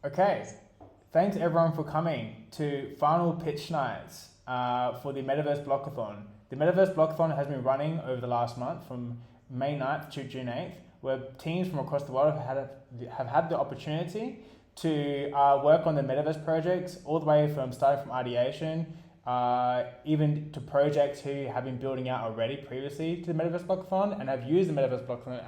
Okay, thanks everyone for coming to final pitch nights for the Metaverse Blockathon. The Metaverse Blockathon has been running over the last month from May 9th to June 8th, where teams from across the world have had the opportunity to work on the Metaverse projects, all the way from starting from ideation, even to projects who have been building out already previously to the Metaverse Blockathon and have used the Metaverse Blockathon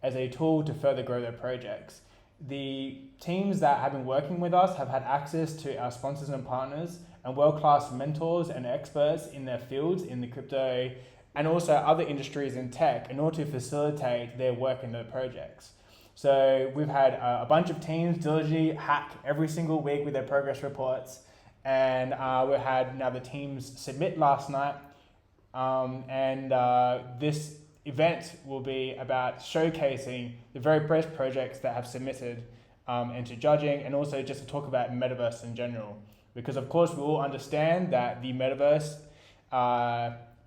as a tool to further grow their projects. The teams that have been working with us have had access to our sponsors and partners and world-class mentors and experts in their fields in the crypto and also other industries in tech in order to facilitate their work in their projects. So we've had a bunch of teams diligently hack every single week with their progress reports, and we had now the teams submit last night, this event will be about showcasing the very best projects that have submitted into judging, and also just to talk about Metaverse in general. Because of course we all understand that the Metaverse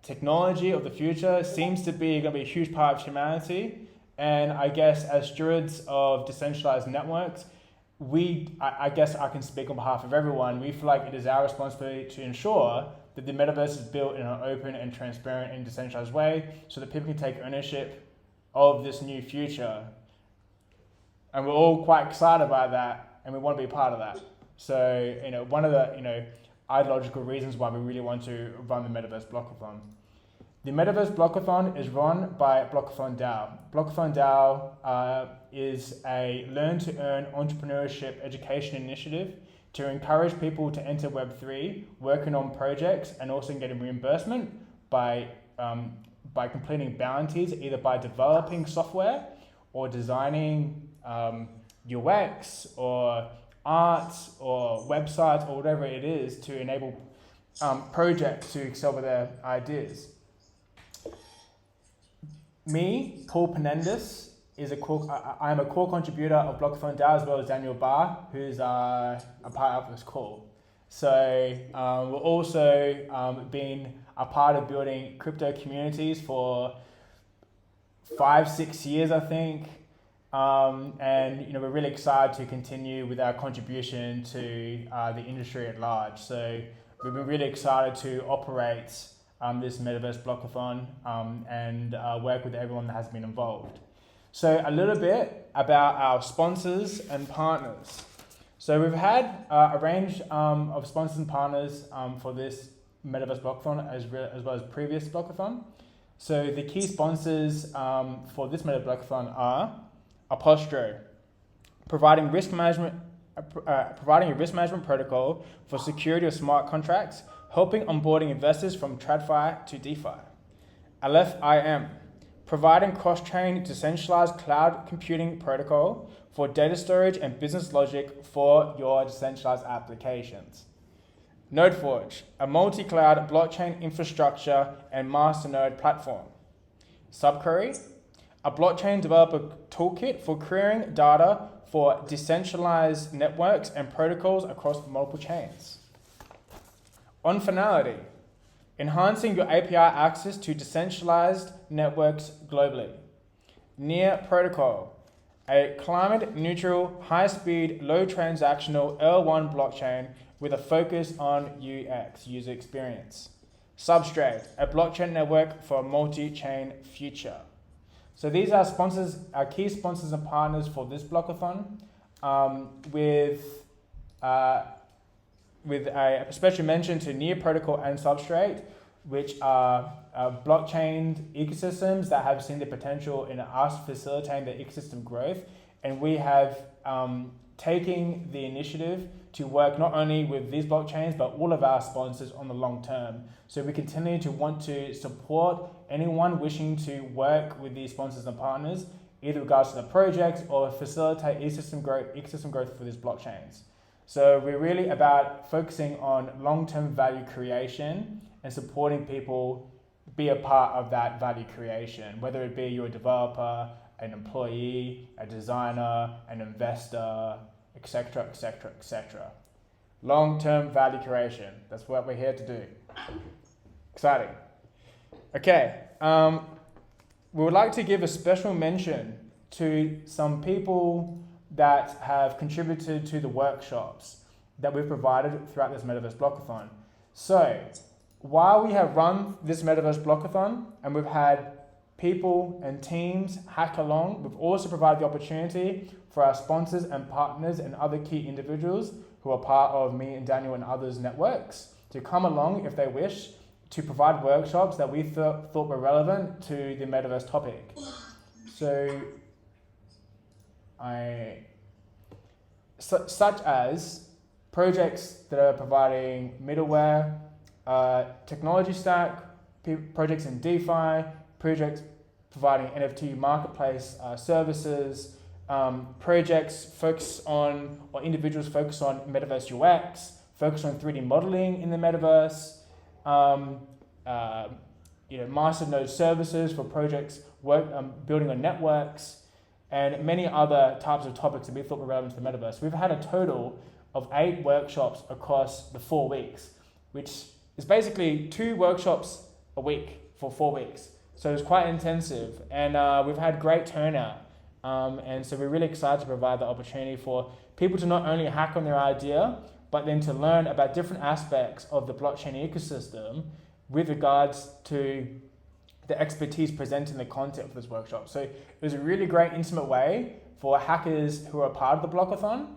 technology of the future seems to be going to be a huge part of humanity. And I guess as stewards of decentralized networks, I guess I can speak on behalf of everyone, we feel like it is our responsibility to ensure that the Metaverse is built in an open and transparent and decentralized way so that people can take ownership of this new future. And we're all quite excited about that, and we want to be part of that. So, one of the, ideological reasons why we really want to run the Metaverse Blockathon. The Metaverse Blockathon is run by Blockathon DAO. Blockathon DAO is a learn-to-earn entrepreneurship education initiative to encourage people to enter Web3, working on projects and also getting reimbursement by completing bounties, either by developing software or designing UX or art or websites or whatever it is to enable projects to excel with their ideas. Me, Paul Panelist, I am a core contributor of Blockathon DAO, as well as Daniel Barr, who's a part of this call. So we're also been a part of building crypto communities for 5-6 years, I think. We're really excited to continue with our contribution to the industry at large. So we've been really excited to operate this Metaverse Blockathon and work with everyone that has been involved. So a little bit about our sponsors and partners. So we've had a range of sponsors and partners for this Metaverse Blockathon as well as previous Blockathon. So the key sponsors for this Metaverse Blockathon are Apostro, providing a risk management protocol for security of smart contracts, helping onboarding investors from TradFi to DeFi. Aleph IM, providing cross-chain decentralized cloud computing protocol for data storage and business logic for your decentralized applications. NodeForge, a multi-cloud blockchain infrastructure and masternode platform. Subquery, a blockchain developer toolkit for querying data for decentralized networks and protocols across multiple chains. On Finality, enhancing your API access to decentralized networks globally. Near Protocol, a climate-neutral, high-speed, low-transactional L1 blockchain with a focus on UX, user experience. Substrate, a blockchain network for a multi-chain future. So these are sponsors, our key sponsors and partners for this Blockathon, with a special mention to Near Protocol and Substrate, which are blockchain ecosystems that have seen the potential in us facilitating the ecosystem growth. And we have taken the initiative to work not only with these blockchains, but all of our sponsors on the long term. So we continue to want to support anyone wishing to work with these sponsors and partners, either in regards to the projects or facilitate ecosystem growth for these blockchains. So we're really about focusing on long-term value creation and supporting people be a part of that value creation, whether it be you're a developer, an employee, a designer, an investor, etc., etc., etc. Long-term value creation. That's what we're here to do. Exciting. Okay. We would like to give a special mention to some people that have contributed to the workshops that we've provided throughout this Metaverse Blockathon. So, while we have run this Metaverse Blockathon and we've had people and teams hack along, we've also provided the opportunity for our sponsors and partners and other key individuals who are part of me and Daniel and others' networks to come along if they wish to provide workshops that we thought were relevant to the Metaverse topic. So, such as projects that are providing middleware, technology stack, projects in DeFi, projects providing NFT marketplace services, projects focus on, or individuals focus on Metaverse UX, focus on 3D modeling in the Metaverse, master node services for projects building on networks, and many other types of topics that we thought were relevant to the Metaverse. We've had a total of 8 workshops across the 4 weeks, which is basically 2 workshops a week for 4 weeks. So it's quite intensive, and we've had great turnout. And so we're really excited to provide the opportunity for people to not only hack on their idea, but then to learn about different aspects of the blockchain ecosystem with regards to the expertise presented in the content for this workshop. So it was a really great intimate way for hackers who are part of the Blockathon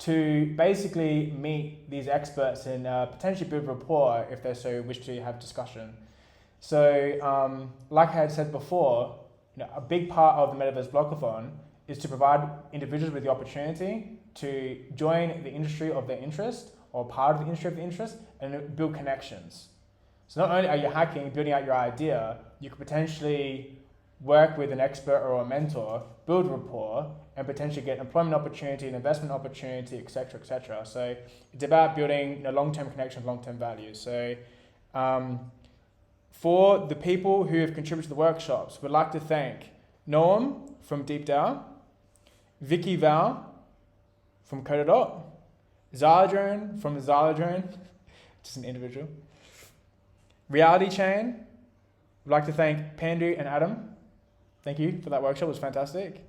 to basically meet these experts and potentially build rapport if they so wish to have discussion. So like I had said before, a big part of the Metaverse Blockathon is to provide individuals with the opportunity to join the industry of their interest or part of the industry of their interest and build connections. So not only are you hacking, building out your idea, you could potentially work with an expert or a mentor, build rapport, and potentially get employment opportunity, an investment opportunity, etc., etc. So it's about building long-term connections, long-term value. So for the people who have contributed to the workshops, we'd like to thank Noam from DeepDAO, Vicky Val from Codadot, Zaladrone from Zaladrone, just an individual, RealityChain. We'd like to thank Pandu and Adam. Thank you for that workshop, it was fantastic.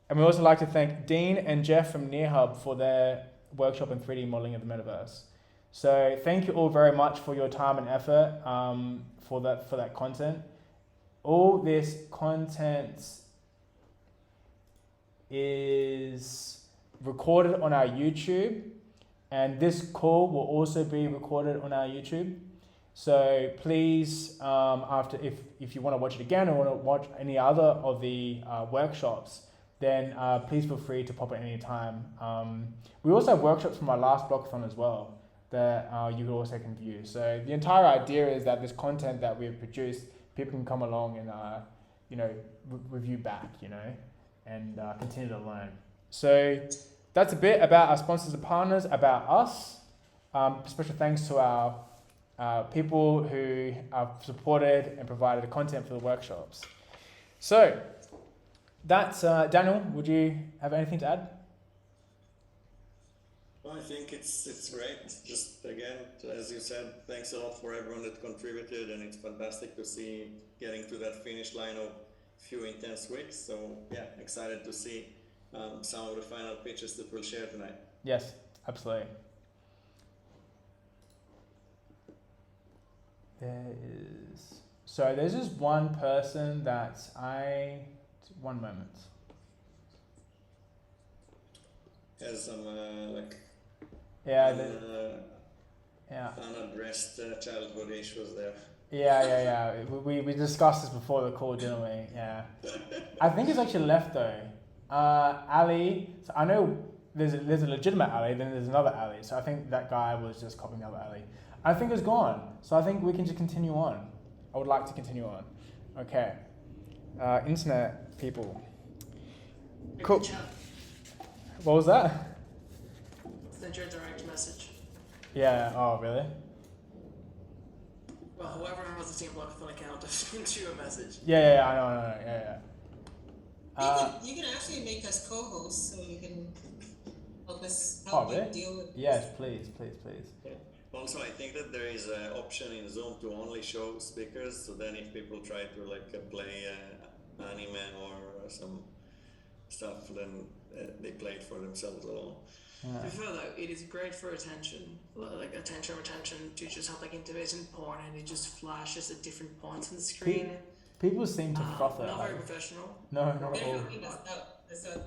And we'd also like to thank Dean and Jeff from NearHub for their workshop in 3D modeling of the Metaverse. So thank you all very much for your time and effort for that content. All this content is recorded on our YouTube, and this call will also be recorded on our YouTube. So please, if you want to watch it again or want to watch any other of the workshops, then please feel free to pop at any time. We also have workshops from our last blockathon as well that you also can view. So the entire idea is that this content that we've produced, people can come along and review back, and continue to learn. So that's a bit about our sponsors and partners, about us. Special thanks to our people who have supported and provided the content for the workshops. So that's Daniel. Would you have anything to add? Well, I think it's great. Just again, as you said, thanks a lot for everyone that contributed, and it's fantastic to see getting to that finish line of few intense weeks. So yeah, excited to see some of the final pitches that we'll share tonight. Yes, absolutely. There's just one person that one moment. Has some unaddressed childhood issues there. Yeah. We discussed this before the call, didn't we? Yeah. I think it's actually left though. Ali. So I know there's a legitimate Ali, then there's another Ali. So I think that guy was just copying the other Ali. I think it's gone. So I think we can just continue on. I would like to continue on. Okay. Internet people. Cool. What was that? Send your direct message. Yeah. Oh, really? Well, whoever has the Team Blockathon account to send you a message. Yeah. I know. Yeah. You can actually make us co-hosts, so you can help us really? Deal with. Yes, please. Yeah. Also, I think that there is an option in Zoom to only show speakers. So then, if people try to play anime or some stuff than they play it for themselves alone. To be fair though, it is great for attention, like attention retention, to just have like intermittent porn and it just flashes at different points on the screen. People seem to froth it. Not like, very professional. no, not at all. They're helping us out,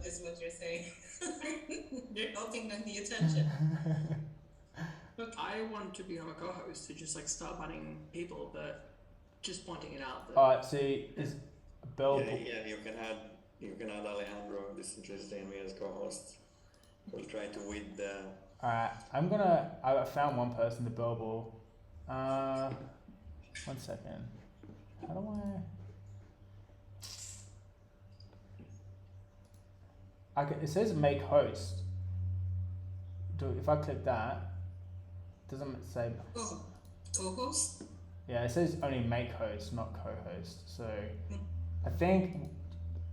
is what you're saying. They're helping them the attention. Look, I want to become a co-host to just like start banning people, but just pointing it out. That Alright, see, is Bill... Yeah, you can add Alejandro, this interested in me as co-host. We'll try to weed the... Alright, I found one person to billable. 1 second. How do it says make host. If I click that, it doesn't say... Oh, co-host? Yeah, it says only make host, not co-host. So I think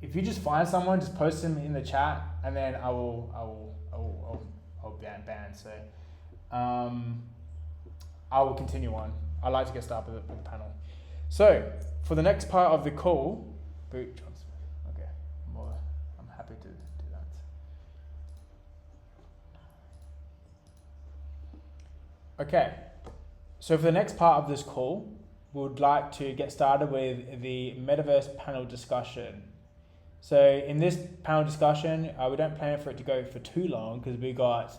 if you just find someone, just post them in the chat, and then I'll ban. So I will continue on. I like to get started with the panel. So for the next part of the call, okay, I'm happy to do that. Okay. So for the next part of this call, we would like to get started with the Metaverse panel discussion. So in this panel discussion, we don't plan for it to go for too long because we got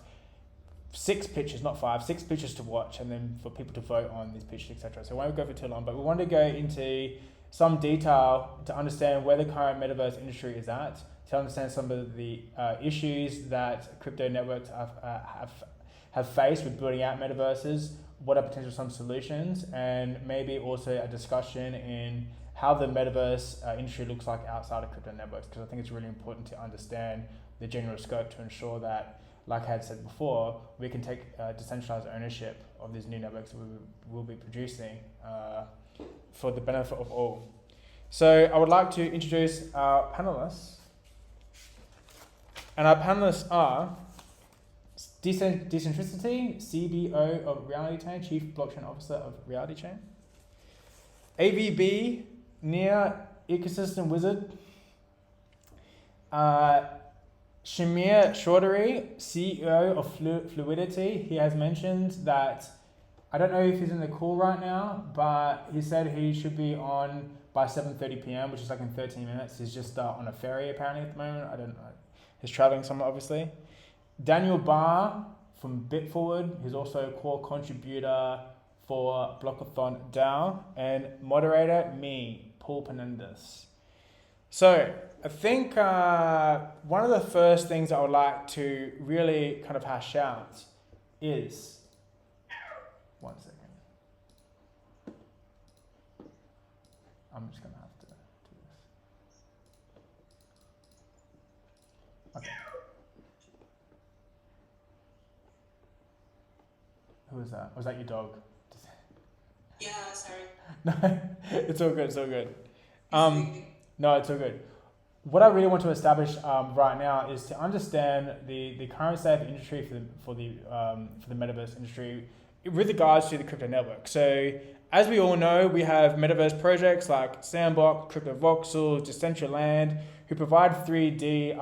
6 pitches, not 5, 6 pitches to watch, and then for people to vote on these pitches, etc. So it won't go for too long, but we want to go into some detail to understand where the current Metaverse industry is at, to understand some of the issues that crypto networks have faced with building out metaverses, what are potential some solutions, and maybe also a discussion in how the metaverse industry looks like outside of crypto networks, because I think it's really important to understand the general scope to ensure that, like I had said before, we can take decentralized ownership of these new networks that we will be producing for the benefit of all. So I would like to introduce our panelists. And our panelists are Decentricity, CBO of RealityChain, Chief Blockchain Officer of RealityChain. AVB, Near Ecosystem Wizard. Shahmeer Chauldry, CEO of Fluidity. He has mentioned that, I don't know if he's in the call right now, but he said he should be on by 7:30 p.m, which is like in 13 minutes. He's just on a ferry apparently at the moment. I don't know. He's traveling somewhere, obviously. Daniel Barr from Bitfwd, he's also a core contributor for Blockathon DAO, and moderator me, Paul Panelist. So I think one of the first things I would like to really kind of hash out is, 1 second. I'm just gonna have to do this. Okay. Who was that? Was that your dog? Yeah, sorry. No, it's all good. It's all good. No, it's all good. What I really want to establish right now is to understand the current state of the industry for the metaverse industry with regards to the crypto network. So as we all know, we have metaverse projects like Sandbox, Crypto Voxel, Decentraland, who provide 3D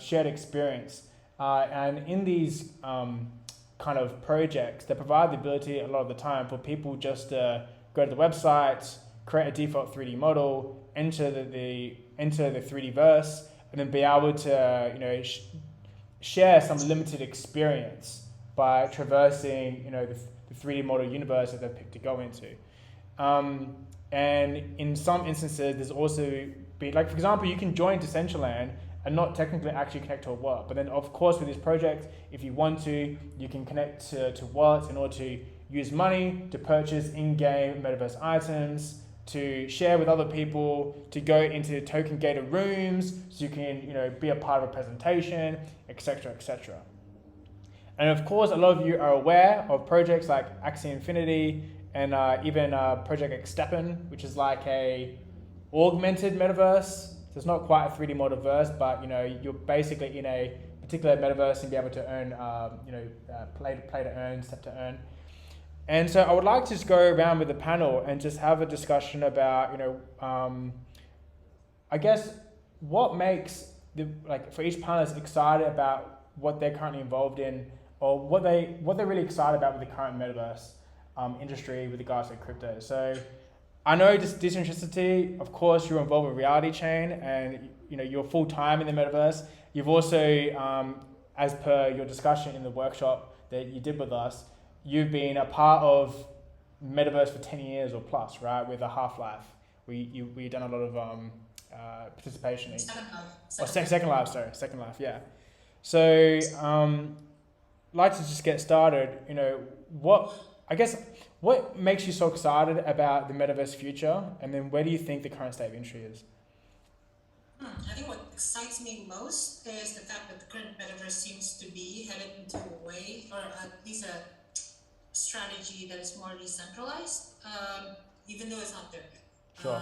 shared experience. And in these kind of projects, they provide the ability a lot of the time for people just to go to the website, create a default 3D model, enter the 3D verse, and then be able to share some limited experience by traversing the 3D model universe that they've picked to go into. And in some instances, there's also been, like for example, you can join Decentraland and not technically actually connect to a wallet. But then of course with this project, if you want to, you can connect to wallets in order to use money to purchase in-game metaverse items, to share with other people, to go into token gated rooms, so you can be a part of a presentation, etc., etc. And of course, a lot of you are aware of projects like Axie Infinity and even Project Xsteppen, which is like a augmented metaverse. So it's not quite a 3D metaverse, but you're basically in a particular metaverse and be able to earn, play to earn, step to earn. And so I would like to just go around with the panel and just have a discussion about, I guess, what makes for each panelist excited about what they're currently involved in, or what they're really excited about with the current metaverse industry with regards to crypto. So I know this disinterestedly, of course, you're involved with RealityChain, and you're full time in the metaverse. You've also, as per your discussion in the workshop that you did with us, you've been a part of metaverse for 10 years or plus, right? With a Half-Life, we done a lot of participation in. Second Life, yeah. So, like to just get started. What makes you so excited about the metaverse future, and then where do you think the current state of industry is? I think what excites me most is the fact that the current metaverse seems to be headed into a way, or at least a strategy that is more decentralized, even though it's not there yet. Sure.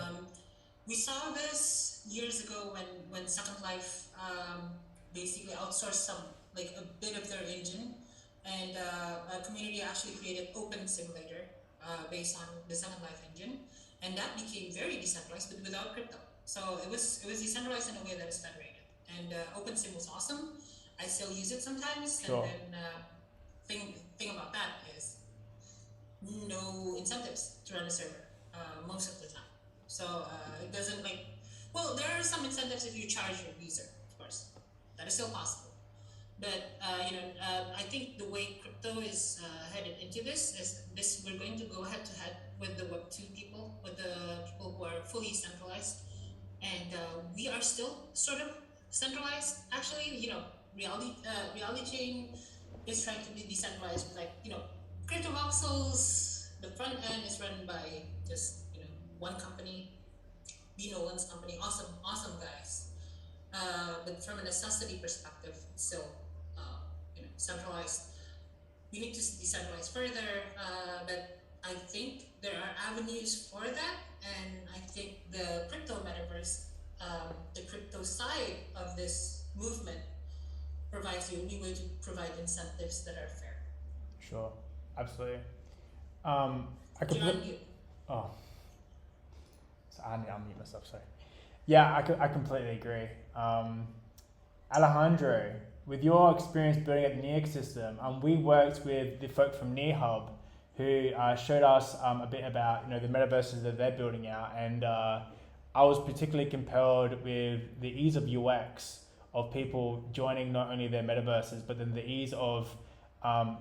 We saw this years ago when Second Life basically outsourced a bit of their engine, and a community actually created Open Simulator based on the Second Life engine, and that became very decentralized, but without crypto. So it was decentralized in a way that is federated, and OpenSim was awesome. I still use it sometimes. Sure. And then thing about that is no incentives to run a server most of the time. So it doesn't there are some incentives if you charge your user, of course. That is still possible. But I think the way crypto is headed into this is we're going to go head to head with the Web2 people, with the people who are fully centralized. And we are still sort of centralized. Actually, RealityChain is trying to be decentralized with crypto voxels. The front end is run by just one company, B. Nolan's company. Awesome guys. But from a necessity perspective, it's still centralized. We need to decentralize further, but I think there are avenues for that, and I think the crypto metaverse, the crypto side of this movement, provides the only way to provide incentives that are fair. Sure, absolutely. So I need to unmute myself, sorry. Yeah, I completely agree. Alejandro, with your experience building at the NEAR system, we worked with the folk from NearHub who showed us a bit about the metaverses that they're building out, and I was particularly compelled with the ease of UX of people joining not only their metaverses, but then the ease of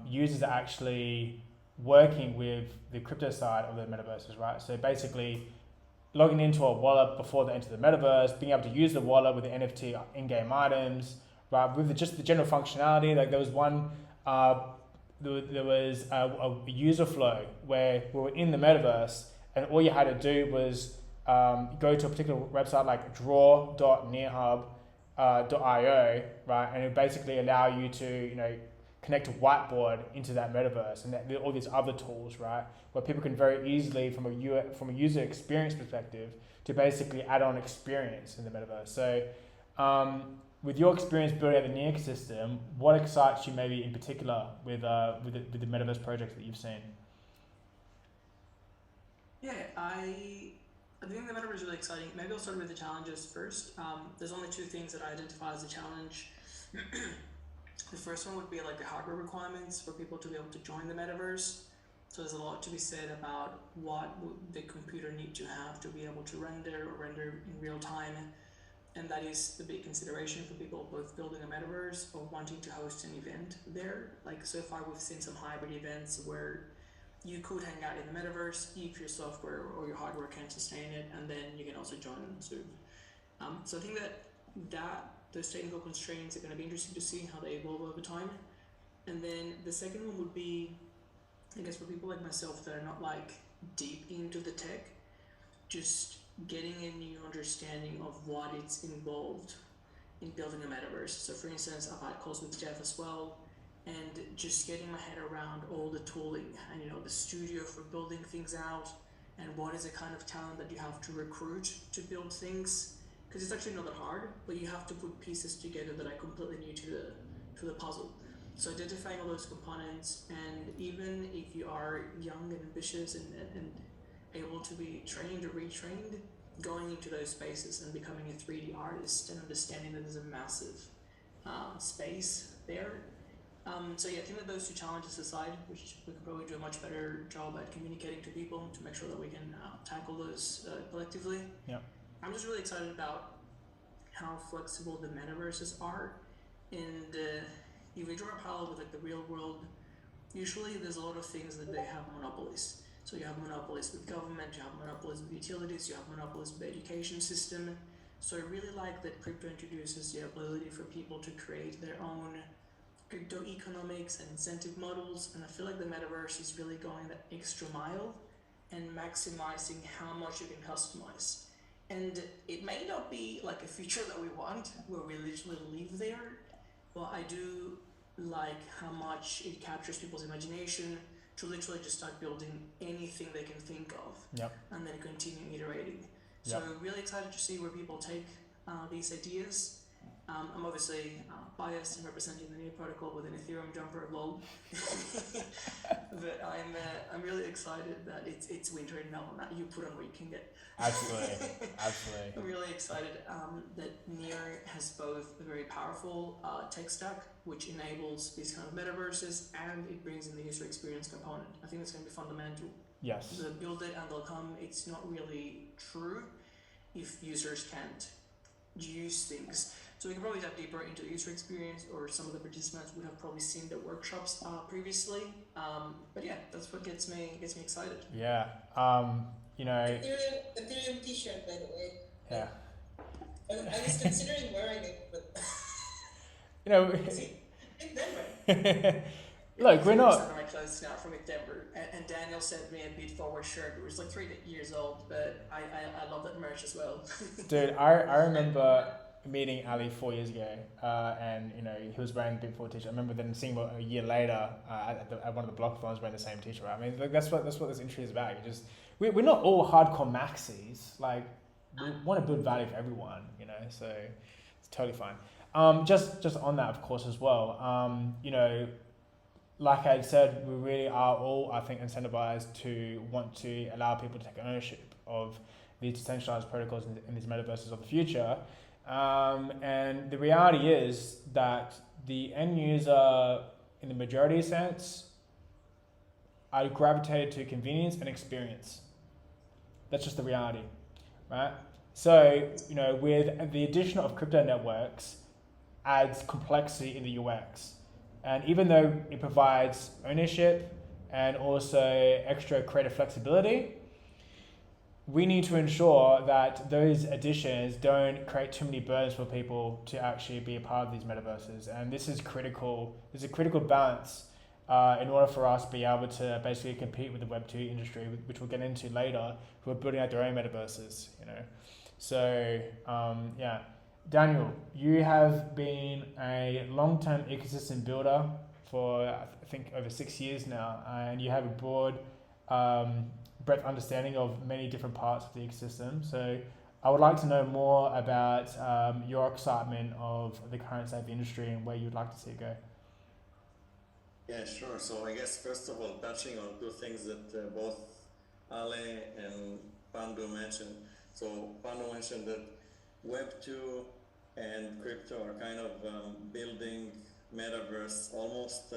users actually working with the crypto side of their metaverses, right? So basically logging into a wallet before they enter the metaverse, being able to use the wallet with the NFT in-game items, right? With just the general functionality, there was one, there was a user flow where we were in the metaverse, and all you had to do was go to a particular website like draw.nearhub.io, right? And it basically allow you to, connect a whiteboard into that metaverse, and all these other tools, right? Where people can very easily, from a user experience perspective, to basically add on experience in the metaverse. So, with your experience building out the NEAR system, what excites you maybe in particular with the metaverse projects that you've seen? Yeah, I think the metaverse is really exciting. Maybe I'll start with the challenges first. There's only two things that I identify as a challenge. The first one would be the hardware requirements for people to be able to join the metaverse. So there's a lot to be said about what would the computer need to have to be able to render in real time. And that is the big consideration for people both building a metaverse or wanting to host an event there. So far we've seen some hybrid events where you could hang out in the metaverse if your software or your hardware can sustain it, and then you can also join on Zoom. So I think that those technical constraints are going to be interesting to see how they evolve over time. And then the second one would be, I guess, for people like myself that are not deep into the tech, just getting a new understanding of what it's involved in building a metaverse. So for instance, I've had calls with Jeff as well, and just getting my head around all the tooling and the studio for building things out, and what is the kind of talent that you have to recruit to build things. Because it's actually not that hard, but you have to put pieces together that are completely new to the puzzle. So identifying all those components, and even if you are young and ambitious and able to be trained or retrained, going into those spaces and becoming a 3D artist and understanding that there's a massive space there. So yeah, I think that those two challenges aside, which we could probably do a much better job at communicating to people to make sure that we can tackle those collectively. Yeah. I'm just really excited about how flexible the metaverses are, and if we draw a parallel with like the real world, usually there's a lot of things that they have monopolies. So you have monopolies with government, you have monopolies with utilities, you have monopolies with the education system. So I really like that crypto introduces the ability for people to create their own crypto economics and incentive models, and I feel like the metaverse is really going that extra mile and maximizing how much you can customize. And it may not be like a feature that we want, where we literally live there, but I do like how much it captures people's imagination to literally just start building anything they can think of, Yep. and then continue iterating. So Yep. really excited to see where people take these ideas. I'm obviously biased in representing the new protocol with an Ethereum jumper, lol. But I'm really excited that it's winter in Melbourne. That you put on what you can get. Absolutely. I'm really excited that Neo has both a very powerful tech stack, which enables these kind of metaverses, and it brings in the user experience component. I think it's going to be fundamental. Yes. The build it and they'll come, it's not really true if users can't use things. So we can probably dive deeper into the user experience, or some of the participants would have probably seen the workshops previously. But yeah, that's what gets me excited. Yeah. You know. Ethereum t-shirt, by the way. Yeah. I was considering wearing it, but You know. in Denver. Look, we're not. Some of my clothes now from Denver, and Daniel sent me a Bitfwd shirt. It was like 3 years old, but I love that merch as well. Dude, I remember meeting Ali 4 years ago, and you know he was wearing the Bitfwd t-shirt. I remember then seeing him a year later at one of the blockathons wearing the same t-shirt. Right? I mean, like, that's what this industry is about. We're not all hardcore maxis. Like, we want to build value for everyone, you know. So it's totally fine. Just on that, of course, as well. You know, like I said, we really are all, I think, incentivized to want to allow people to take ownership of these decentralized protocols in these metaverses of the future. And the reality is that the end user, in the majority sense, are gravitated to convenience and experience. That's just the reality, right? So, you know, with the addition of crypto networks, adds complexity in the UX. And even though it provides ownership and also extra creative flexibility, we need to ensure that those additions don't create too many burdens for people to actually be a part of these metaverses. And this is critical. There's a critical balance in order for us to be able to basically compete with the Web2 industry, which we'll get into later, who are building out their own metaverses, you know. So, yeah. Daniel, you have been a long-term ecosystem builder for, I think, over 6 years now, and you have a broad breadth understanding of many different parts of the ecosystem. So I would like to know more about your excitement of the current state of the industry and where you'd like to see it go. Yeah, sure. So I guess first of all, touching on two things that both Ale and Pandu mentioned. So Pandu mentioned that Web2 and crypto are kind of building metaverse almost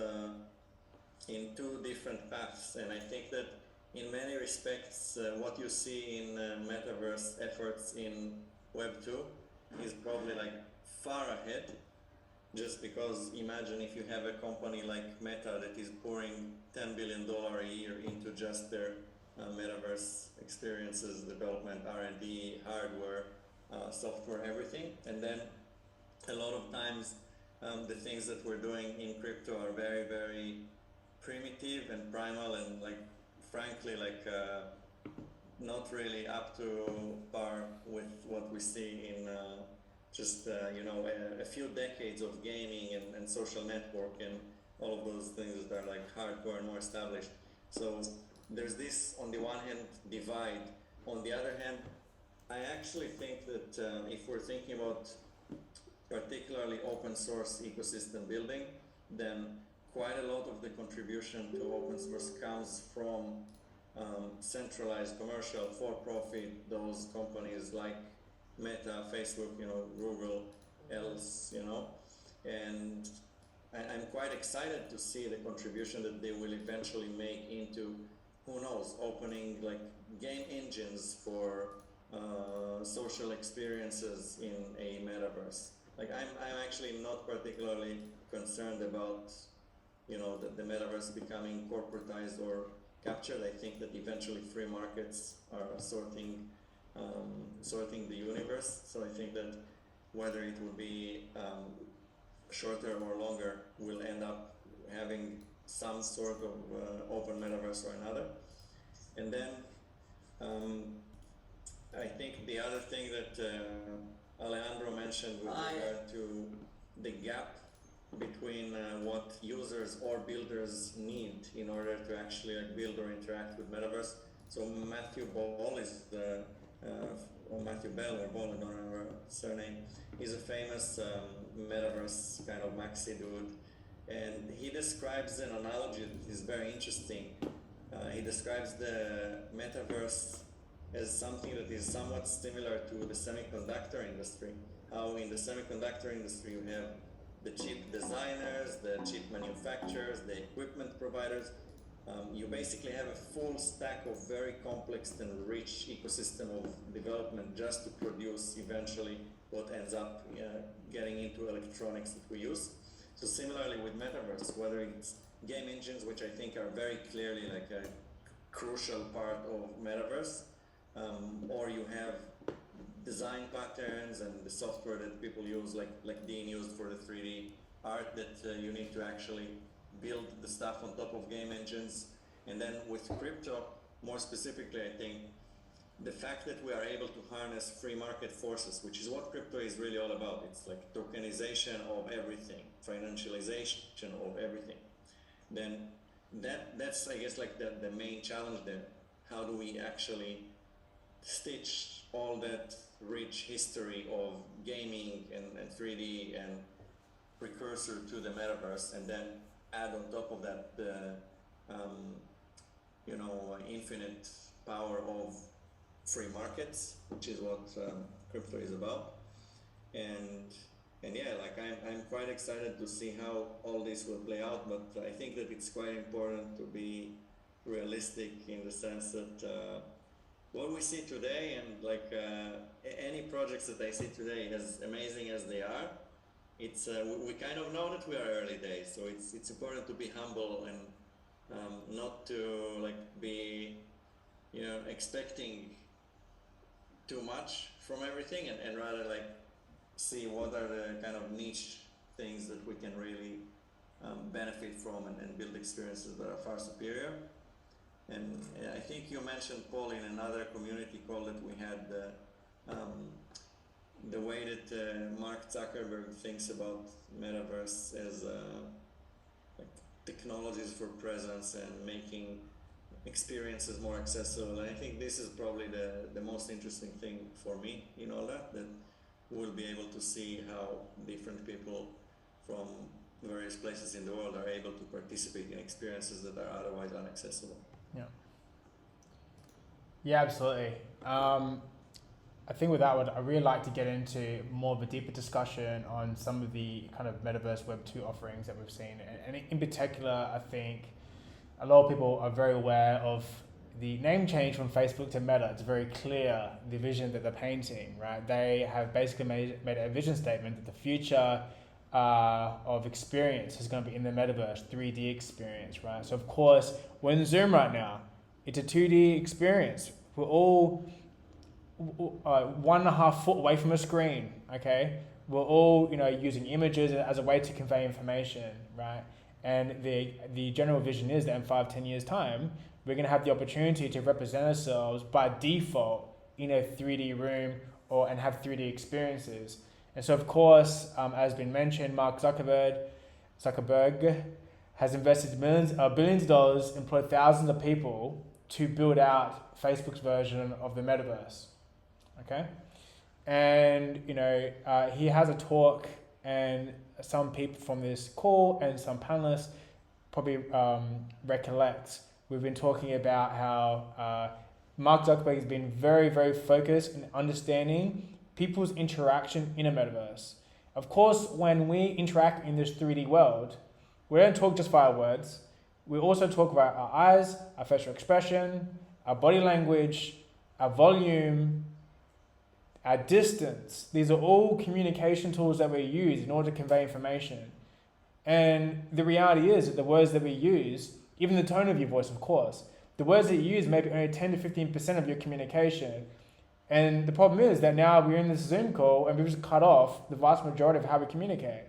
in two different paths, and I think that in many respects what you see in metaverse efforts in Web2 is probably like far ahead, just because imagine if you have a company like Meta that is pouring $10 billion a year into just their metaverse experiences, development, R&D, hardware, software, everything. And then a lot of times the things that we're doing in crypto are very, very primitive and primal, and like frankly like not really up to par with what we see in just you know, a few decades of gaming and social network and all of those things that are like hardcore and more established. So there's this, on the one hand, divide. On the other hand, I actually think that if we're thinking about particularly open source ecosystem building, then quite a lot of the contribution to open source comes from centralized commercial for-profit, those companies like Meta, Facebook, Google, else, and I'm quite excited to see the contribution that they will eventually make into, who knows, opening like game engines for social experiences in a metaverse. Like I'm actually not particularly concerned about the metaverse becoming corporatized or captured. I think that eventually free markets are sorting the universe. So I think that whether it will be shorter or longer, we'll end up having some sort of open metaverse or another. And then I think the other thing that Alejandro mentioned with regard to the gap between what users or builders need in order to actually build or interact with metaverse. So Matthew Ball is or Matthew Bell or Ball, I don't remember surname. He's a famous metaverse kind of maxi dude, and he describes an analogy that is very interesting. He describes the metaverse as something that is somewhat similar to the semiconductor industry. How in the semiconductor industry you have the chip designers, the chip manufacturers, the equipment providers. You basically have a full stack of very complex and rich ecosystem of development just to produce eventually what ends up getting into electronics that we use. So similarly with metaverse, whether it's game engines, which I think are very clearly like a crucial part of metaverse, or you have design patterns and the software that people use, like Dean used for the 3D art, that you need to actually build the stuff on top of game engines. And then with crypto, more specifically, I think the fact that we are able to harness free market forces, which is what crypto is really all about. It's like tokenization of everything, financialization of everything. Then that's I guess like the main challenge there. How do we actually stitch all that rich history of gaming and 3D and precursor to the metaverse, and then add on top of that the infinite power of free markets, which is what crypto is about. And yeah, like I'm quite excited to see how all this will play out, but I think that it's quite important to be realistic in the sense that what we see today, and like any projects that I see today, as amazing as they are, it's we kind of know that we are early days, so it's important to be humble and not to like be expecting too much from everything, and rather like see what are the kind of niche things that we can really benefit from and build experiences that are far superior. And I think you mentioned, Paul, in another community call that we had, the way that Mark Zuckerberg thinks about metaverse as like technologies for presence and making experiences more accessible. And I think this is probably the most interesting thing for me in all that we'll be able to see how different people from various places in the world are able to participate in experiences that are otherwise inaccessible. Yeah, absolutely. I think with that one, I'd really like to get into more of a deeper discussion on some of the kind of Metaverse Web 2 offerings that we've seen. And in particular, I think a lot of people are very aware of the name change from Facebook to Meta. It's very clear the vision that they're painting, right? They have basically made a vision statement that the future of experience is going to be in the Metaverse, 3D experience, right? So of course, we're in Zoom right now. It's a 2D experience. We're all 1.5 foot away from a screen, okay? We're all, using images as a way to convey information, right? And the general vision is that in 5-10 years time, we're going to have the opportunity to represent ourselves by default in a 3D room and have 3D experiences. And so, of course, as been mentioned, Mark Zuckerberg has invested billions of dollars, employed thousands of people to build out Facebook's version of the metaverse. Okay, and he has a talk, and some people from this call and some panelists probably recollect we've been talking about how Mark Zuckerberg has been very, very focused in understanding people's interaction in a metaverse. Of course, when we interact in this 3D world, we don't talk just via words. We also talk about our eyes, our facial expression, our body language, our volume, our distance. These are all communication tools that we use in order to convey information. And the reality is that the words that we use, even the tone of your voice, of course, the words that you use may be only 10 to 15% of your communication. And the problem is that now we're in this Zoom call and we've just cut off the vast majority of how we communicate.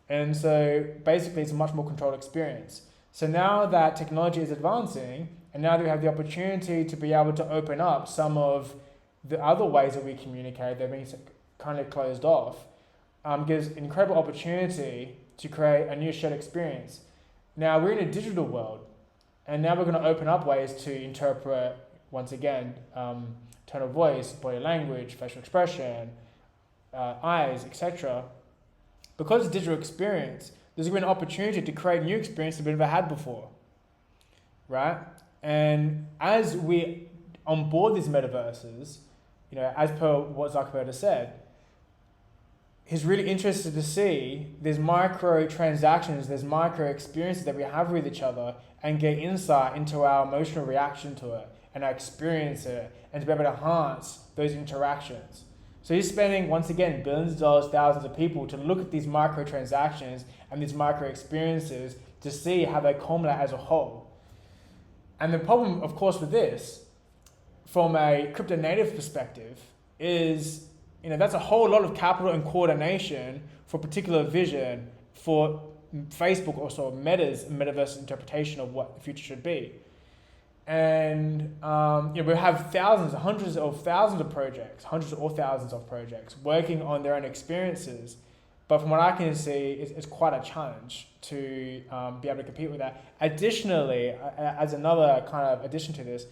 And so basically it's a much more controlled experience. So now that technology is advancing, and now that we have the opportunity to be able to open up some of the other ways that we communicate that are being kind of closed off, gives an incredible opportunity to create a new shared experience. Now we're in a digital world, and now we're going to open up ways to interpret, once again, tone of voice, body language, facial expression, eyes, etc. Because it's a digital experience, there's going to be an opportunity to create new experiences we've never had before, right? And as we onboard these metaverses, as per what Zuckerberg has said, he's really interested to see there's micro transactions, there's micro experiences that we have with each other and get insight into our emotional reaction to it and our experience it and to be able to enhance those interactions. So he's spending, once again, billions of dollars, thousands of people to look at these micro transactions and these micro experiences to see how they culminate as a whole. And the problem, of course, with this, from a crypto native perspective, is that's a whole lot of capital and coordination for a particular vision for Facebook, also Meta's metaverse interpretation of what the future should be. And we have hundreds or thousands of projects working on their own experiences. But from what I can see, it's quite a challenge to be able to compete with that. Additionally, as another kind of addition to this,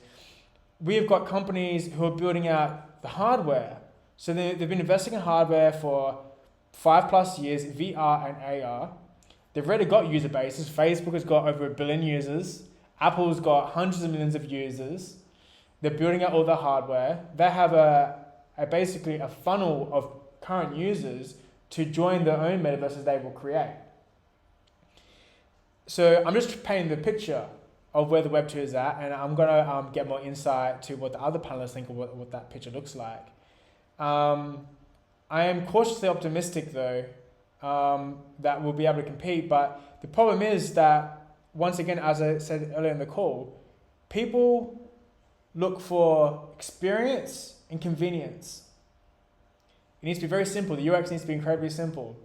we've got companies who are building out the hardware. So they've been investing in hardware for 5+ years, VR and AR. They've already got user bases. Facebook has got over 1 billion users. Apple's got hundreds of millions of users. They're building out all the hardware. They have basically a funnel of current users to join their own metaverses they will create. So I'm just painting the picture of where the Web 2 is at, and I'm going to get more insight to what the other panelists think of what that picture looks like. I am cautiously optimistic, though, that we'll be able to compete, but the problem is that, once again, as I said earlier in the call, people look for experience and convenience. It needs to be very simple. The UX needs to be incredibly simple.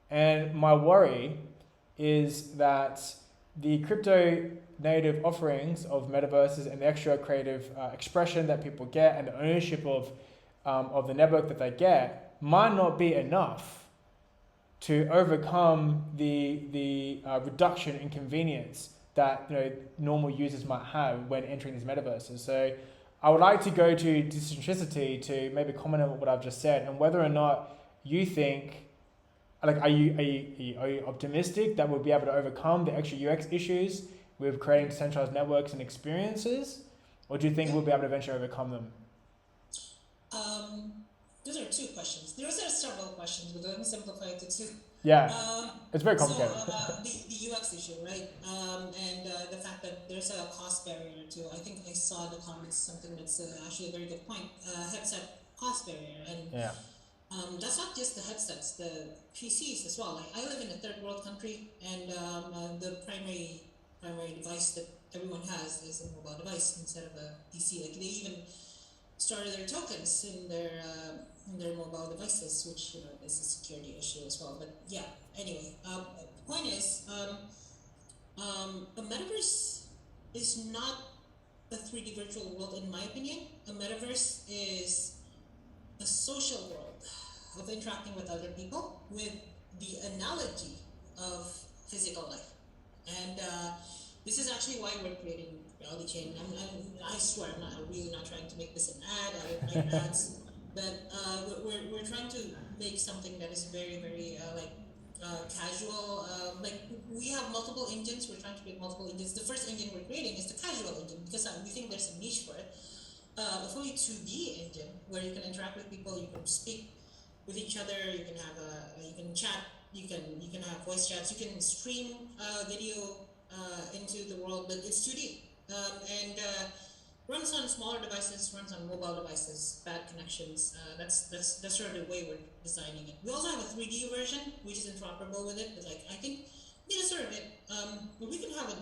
And my worry is that the crypto native offerings of metaverses and the extra creative expression that people get and the ownership of the network that they get might not be enough to overcome the reduction in convenience that normal users might have when entering these metaverses. So I would like to go to Decentricity to maybe comment on what I've just said and whether or not you think, are you optimistic that we'll be able to overcome the extra UX issues with creating decentralized networks and experiences, or do you think we'll be able to eventually overcome them? Those are 2 questions. There are several questions, but let me simplify it to 2. Yeah, it's very complicated. So the UX issue, right? And the fact that there's a cost barrier too. I think I saw in the comments something that's actually a very good point. Headset cost barrier, and Yeah. that's not just the headsets, the PCs as well. Like I live in a third world country, and the primary device that everyone has is a mobile device instead of a PC. Like they even started their tokens in their mobile devices, which is a security issue as well. But yeah, anyway, the point is, a metaverse is not a 3D virtual world, in my opinion. A metaverse is a social world of interacting with other people with the analogy of physical life. And this is actually why we're creating RealityChain. I swear, I'm really not trying to make this an ad. I don't like ads. But we're trying to make something that is very, very casual, like we have multiple engines. We're trying to create multiple engines. The first engine we're creating is the casual engine because we think there's a niche for it. A fully 2D engine where you can interact with people, you can speak with each other, you can have you can chat, you can have voice chats, you can stream video into the world, but it's 2D and runs on smaller devices, runs on mobile devices, bad connections. That's sort of the way we're designing it. We also have a 3D version which is interoperable with it, but like I think that's sort of it. But we can have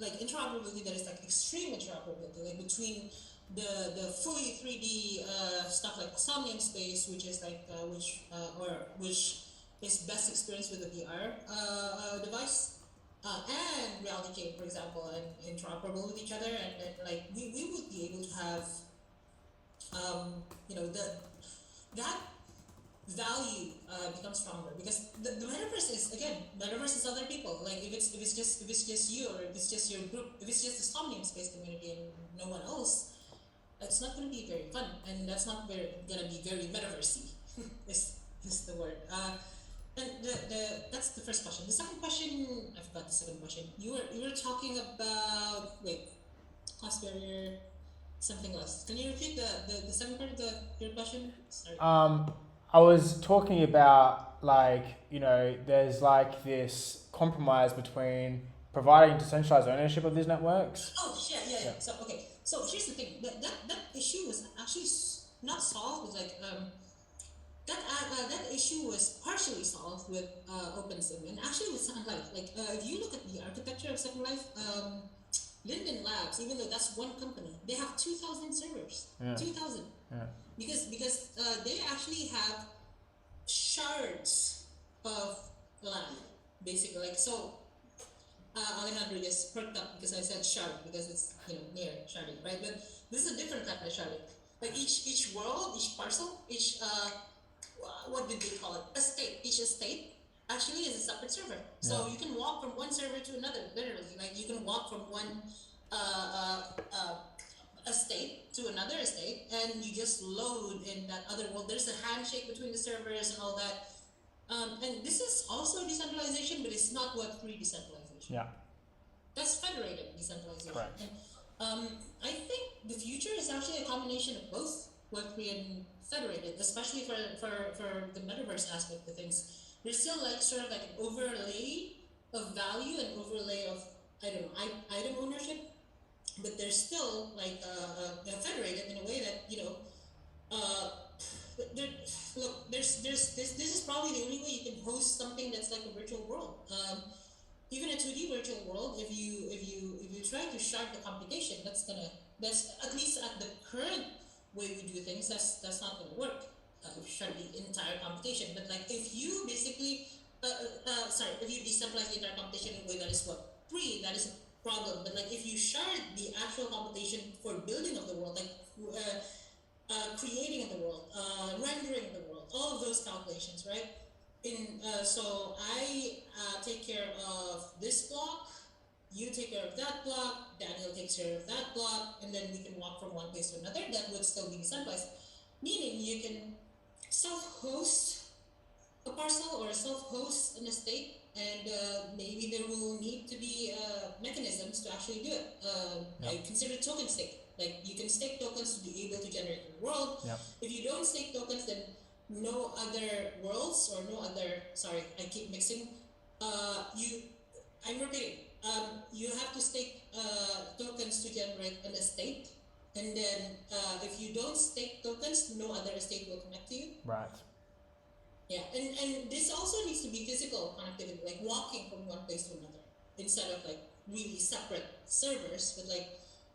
interoperability that is like extreme interoperability, like between the fully 3D stuff like Somnium Space, which is like which is best experienced with a VR device, and RealityChain, for example, and interoperable with each other, and then like we would be able to have that value becomes stronger because the metaverse is other people. Like if it's just you, or if it's just your group, if it's just the Somnium Space community and no one else, it's not going to be very fun, and that's not going to be very metaversey. is the word. And that's the first question. The second question, I forgot the second question. You were talking about cost barrier, something else. Can you repeat the second part of your question? Sorry. I was talking about there's like this compromise between providing decentralized ownership of these networks. Oh yeah. So here's the thing. That issue was actually not solved with that issue was partially solved with OpenSim and actually with Second Life. If you look at the architecture of Second Life, Linden Labs, even though that's one company, they have 2,000 servers. Yeah. 2,000. Yeah. Because they actually have shards of land, basically. Alejandro just perked up because I said shard because it's near sharding, right? But this is a different type of sharding. Like each world, each parcel, each what did they call it? Estate. Each estate actually is a separate server. So you can walk from one server to another, literally. Like you can walk from one estate to another estate, and you just load in that other world. There's a handshake between the servers and all that. And this is also decentralization, but it's not Web3 decentralization. Yeah. That's federated decentralization. Correct. And, I think the future is actually a combination of both Web3 and federated, especially for the metaverse aspect of things. There's still sort of an overlay of value and overlay of item ownership, but there's still federated in a way that this is probably the only way you can host something that's like a virtual world. Even a 2D virtual world, if you try to shard the computation, that's at least at the current way we do things, that's not going to work. If you shard the entire computation, but if you basically if you decentralize the entire computation in a way that is free, that is a problem. But if you shard the actual computation for building of the world, creating of the world, rendering the world, all of those calculations, right? So I take care of this block, you take care of that block, Daniel takes care of that block, and then we can walk from one place to another. That would still be decentralized, meaning you can self-host a parcel or self-host an estate, and maybe there will need to be mechanisms to actually do it. I consider token stake. You can stake tokens to be able to generate the world. Yep. If you don't stake tokens, then no other worlds or no other, sorry, I keep mixing. I'm repeating. You have to stake tokens to generate an estate. And then if you don't stake tokens, no other estate will connect to you. Right. Yeah, and this also needs to be physical connectivity, like walking from one place to another, instead of really separate servers, but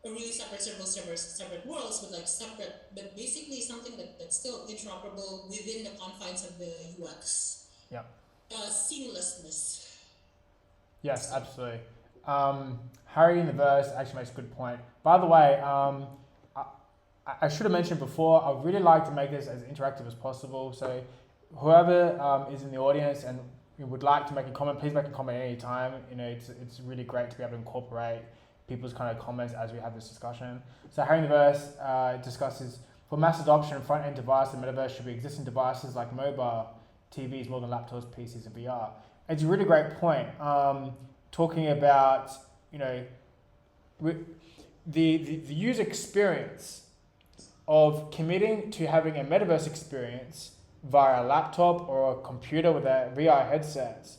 a really separate servers, separate worlds, but separate, but basically something that's still interoperable within the confines of the UX. Yeah. Seamlessness. Yes, absolutely. Harry in the verse actually makes a good point. By the way, I should have mentioned before, I'd really like to make this as interactive as possible. So whoever is in the audience and would like to make a comment, please make a comment any time. It's really great to be able to incorporate people's kind of comments as we have this discussion. So Harry in the verse discusses, for mass adoption, front-end device, the metaverse should be existing devices like mobile TVs more than laptops, PCs, and VR. It's a really great point. Talking about, you know, the user experience of committing to having a metaverse experience via a laptop or a computer with a VR headset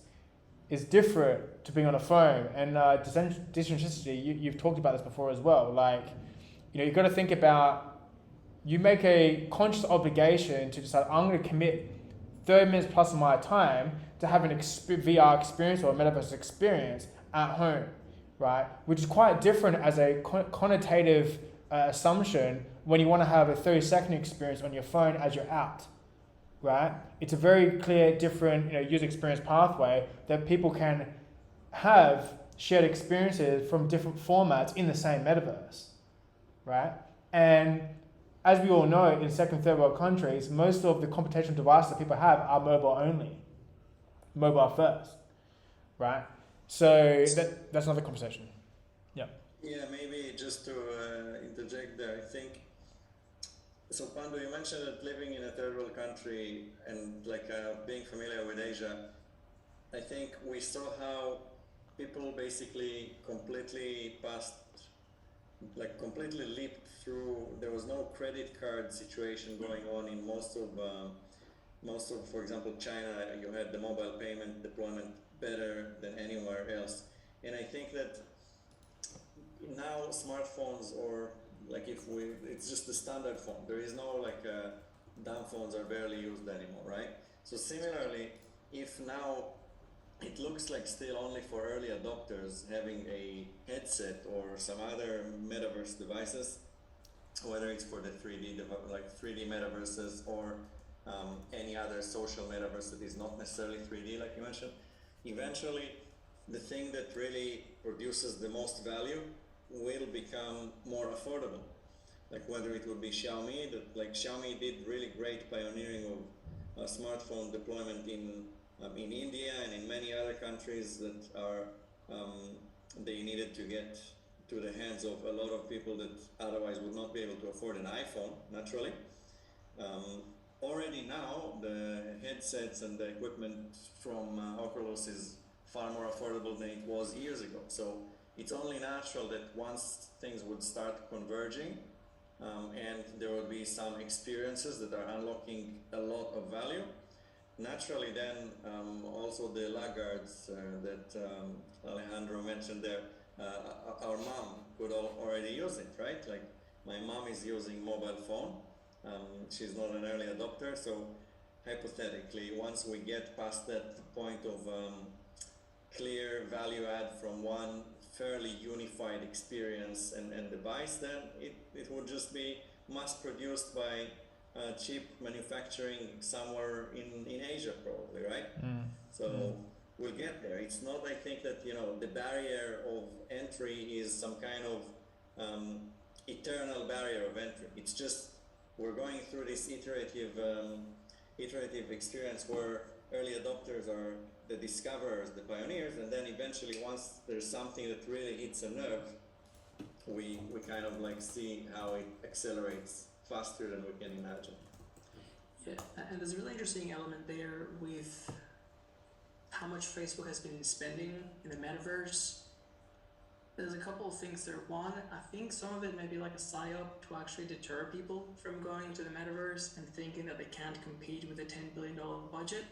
is different to being on a phone. And decentricity, you've talked about this before as well. Like, you know, you've got to think about, you make a conscious obligation to decide, I'm going to commit 30 minutes plus of my time to have an VR experience or a metaverse experience at home, right? Which is quite different as a connotative assumption when you want to have a 30-second experience on your phone as you're out, right? It's a very clear, different, you know, user experience pathway that people can have shared experiences from different formats in the same metaverse, right? And as we all know, in second, third world countries, most of the computational devices that people have are mobile only, mobile first, right? So that's another conversation. Yeah. Yeah, maybe just to interject there, I think, so Pandu, you mentioned that living in a third world country and like being familiar with Asia, I think we saw how people basically completely leaped through. There was no credit card situation going on in most of, for example, China. You had the mobile payment deployment better than anywhere else. And I think that now smartphones, or like it's just the standard phone. There is no like dumb phones are barely used anymore, right? So similarly, if now it looks like still only for early adopters having a headset or some other metaverse devices, whether it's for the 3D metaverses or any other social metaverse that is not necessarily 3D, like you mentioned, eventually the thing that really produces the most value will become more affordable. Like whether it would be Xiaomi, Xiaomi did really great pioneering of smartphone deployment in India and in many other countries that are they needed to get to the hands of a lot of people that otherwise would not be able to afford an iPhone, naturally. Already now, the headsets and the equipment from Oculus is far more affordable than it was years ago. So it's only natural that once things would start converging and there will be some experiences that are unlocking a lot of value, naturally then also the laggards that Alejandro mentioned there, our mom could already use it, right? Like my mom is using mobile phone. She's not an early adopter, so hypothetically, once we get past that point of clear value add from one fairly unified experience and device, then it would just be mass produced by cheap manufacturing somewhere in Asia, probably, right? So we'll get there. It's not, I think, that the barrier of entry is some kind of eternal barrier of entry. It's just we're going through this iterative experience where early adopters are the discoverers, the pioneers, and then eventually once there's something that really hits a nerve, we kind of like see how it accelerates faster than we can imagine. Yeah, and there's a really interesting element there with how much Facebook has been spending in the metaverse. There's a couple of things there. One, I think some of it may be like a psyop to actually deter people from going to the metaverse and thinking that they can't compete with a $10 billion budget.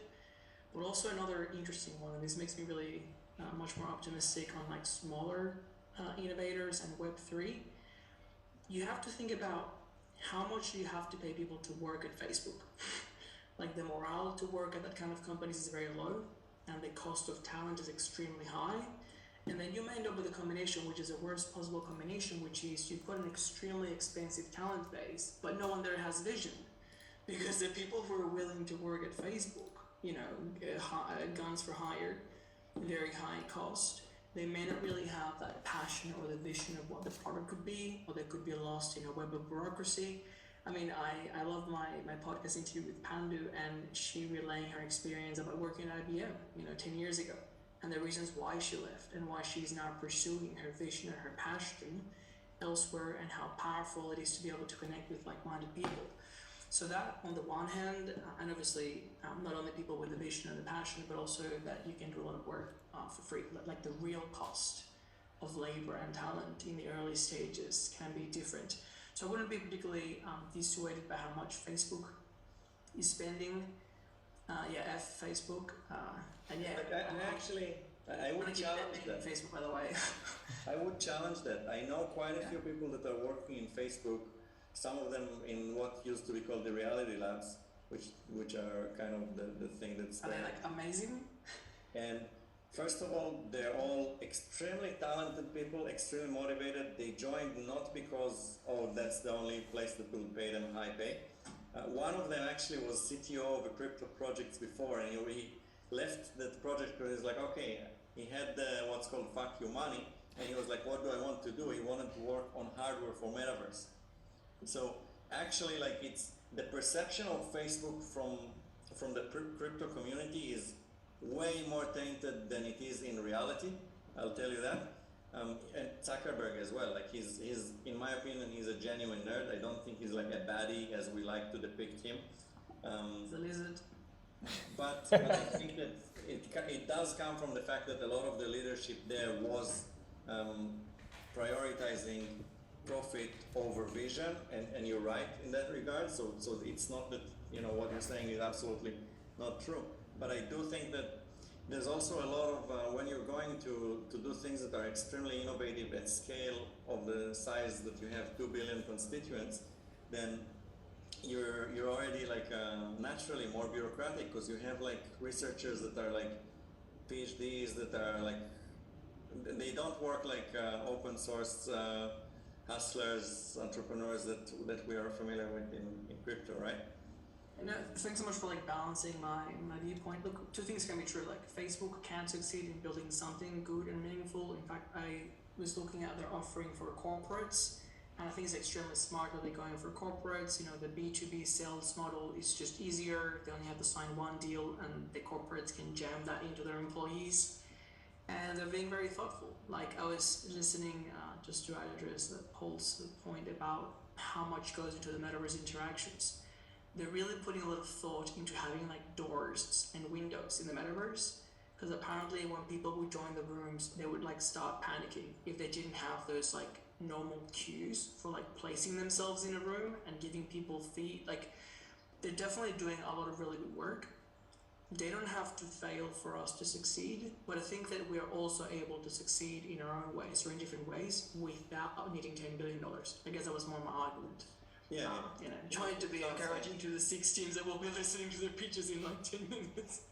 But also another interesting one, and this makes me really much more optimistic on like smaller innovators and Web3. You have to think about how much you have to pay people to work at Facebook. Like the morale to work at that kind of companies is very low, and the cost of talent is extremely high. And then you may end up with a combination, which is the worst possible combination, which is you've got an extremely expensive talent base, but no one there has vision. Because the people who are willing to work at Facebook, guns for hire, very high cost, they may not really have that passion or the vision of what the product could be, or they could be lost in a web of bureaucracy. I mean, I love my podcast interview with Pandu, and she relaying her experience about working at IBM, 10 years ago, and the reasons why she left and why she's now pursuing her vision and her passion elsewhere, and how powerful it is to be able to connect with like-minded people. So that on the one hand, and obviously not only people with the vision and the passion, but also that you can do a lot of work for free. Like the real cost of labor and talent in the early stages can be different. So I wouldn't be particularly dissuaded by how much Facebook is spending. Facebook. And yeah, I would challenge that. Facebook, by the way. I would challenge that. I know quite a few people that are working in Facebook, some of them in what used to be called the reality labs, which are kind of the thing that's Are there. they like amazing? And first of all, they're all extremely talented people, extremely motivated. They joined not because, that's the only place that will pay them high pay. One of them actually was CTO of a crypto project before, and he left that project because he's like, okay, he had what's called fuck you money, and he was like, what do I want to do? He wanted to work on hardware for Metaverse. So actually, like, it's the perception of Facebook from the crypto community is way more tainted than it is in reality. I'll tell you that. And Zuckerberg as well. Like he's in my opinion, he's a genuine nerd. I don't think he's like a baddie as we like to depict him. The lizard. But I think that it does come from the fact that a lot of the leadership there was prioritizing profit over vision, and you're right in that regard. So it's not that what you're saying is absolutely not true. But I do think that there's also a lot of when you're going to do things that are extremely innovative at scale of the size that you have 2 billion constituents, then you're already like naturally more bureaucratic because you have like researchers that are like PhDs that are like they don't work like open source hustlers, entrepreneurs that we are familiar with in crypto, right? And thanks so much for like balancing my viewpoint. Look, two things can be true. Like Facebook can succeed in building something good and meaningful. In fact, I was looking at their offering for corporates, and I think it's extremely smart that they're going for corporates. The B2B sales model is just easier. They only have to sign one deal, and the corporates can jam that into their employees. And they're being very thoughtful. Like I was listening, just to address Paul's point about how much goes into the metaverse interactions. They're really putting a lot of thought into having like doors and windows in the metaverse, because apparently when people would join the rooms, they would like start panicking if they didn't have those like normal cues for like placing themselves in a room and giving people feed. Like they're definitely doing a lot of really good work. They don't have to fail for us to succeed, but I think that we are also able to succeed in our own ways or in different ways without needing $10 billion. I guess that was more my argument. Yeah. Trying to be encouraging to the 6 teams that will be listening to their pitches in like 10 minutes.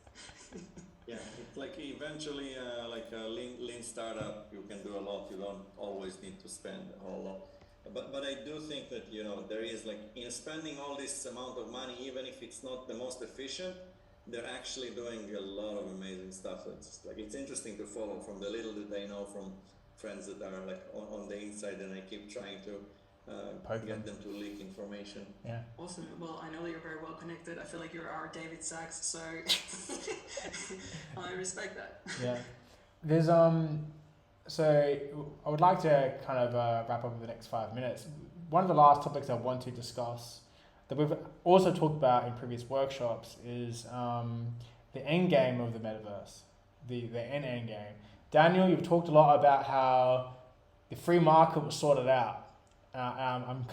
Yeah, it's like eventually, like a lean startup, you can do a lot. You don't always need to spend a whole lot. But I do think that there is like in spending all this amount of money, even if it's not the most efficient, they're actually doing a lot of amazing stuff. It's interesting to follow from the little that I know from friends that are like on the inside, and I keep trying to get them to leak information. Yeah. Awesome. Well, I know that you're very well connected. I feel like you're our David Sachs, so I respect that. Yeah. There's so I would like to kind of wrap up in the next 5 minutes. One of the last topics I want to discuss that we've also talked about in previous workshops is the end game of the metaverse, the end game. Daniel, you've talked a lot about how the free market was sorted out. I'm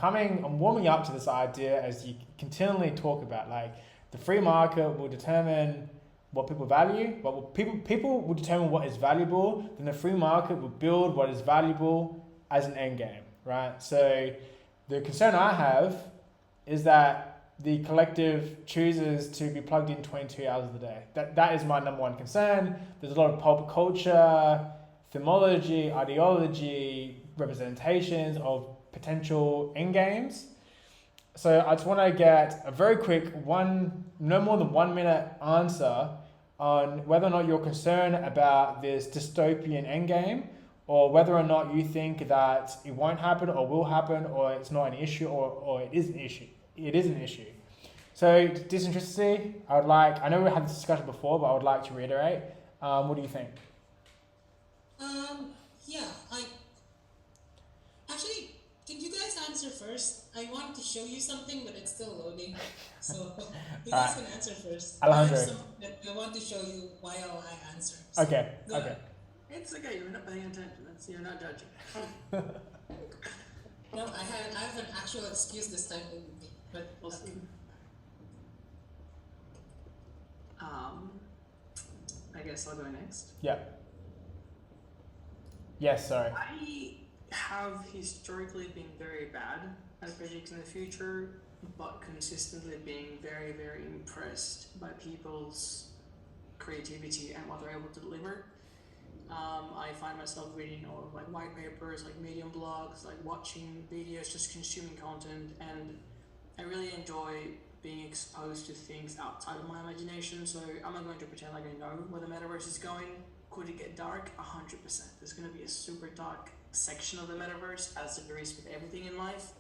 warming up to this idea as you continually talk about, like the free market will determine what people value, but people will determine what is valuable, then the free market will build what is valuable as an end game, right? So the concern I have is that the collective chooses to be plugged in 22 hours of the day. That is my number one concern. There's a lot of pop culture, themology, ideology, representations of potential end games. So I just want to get a very quick no more than 1 minute answer on whether or not you're concerned about this dystopian end game, or whether or not you think that it won't happen or will happen, or it's not an issue, or it is an issue. It is an issue. So disinterestedly, I know we had this discussion before, but I would like to reiterate. What do you think? Yeah, actually, can you guys answer answer first. I want to show you something, but it's still loading. So you guys can answer first. Alejandro. I have something that I want to show you while I answer. So Okay. go Okay. ahead. It's okay. You're not paying attention. You're not judging. No, I have an actual excuse this time, but We'll see. I guess I'll go next. Yeah. Yes. Sorry. I have historically been very bad at predicting the future, but consistently being very, very impressed by people's creativity and what they're able to deliver. I find myself reading all of like white papers, like Medium blogs, like watching videos, just consuming content, and I really enjoy being exposed to things outside of my imagination. So I'm not going to pretend like I know where the metaverse is going. Could it get dark? 100%. There's going to be a super dark section of the metaverse, as there is with everything in life.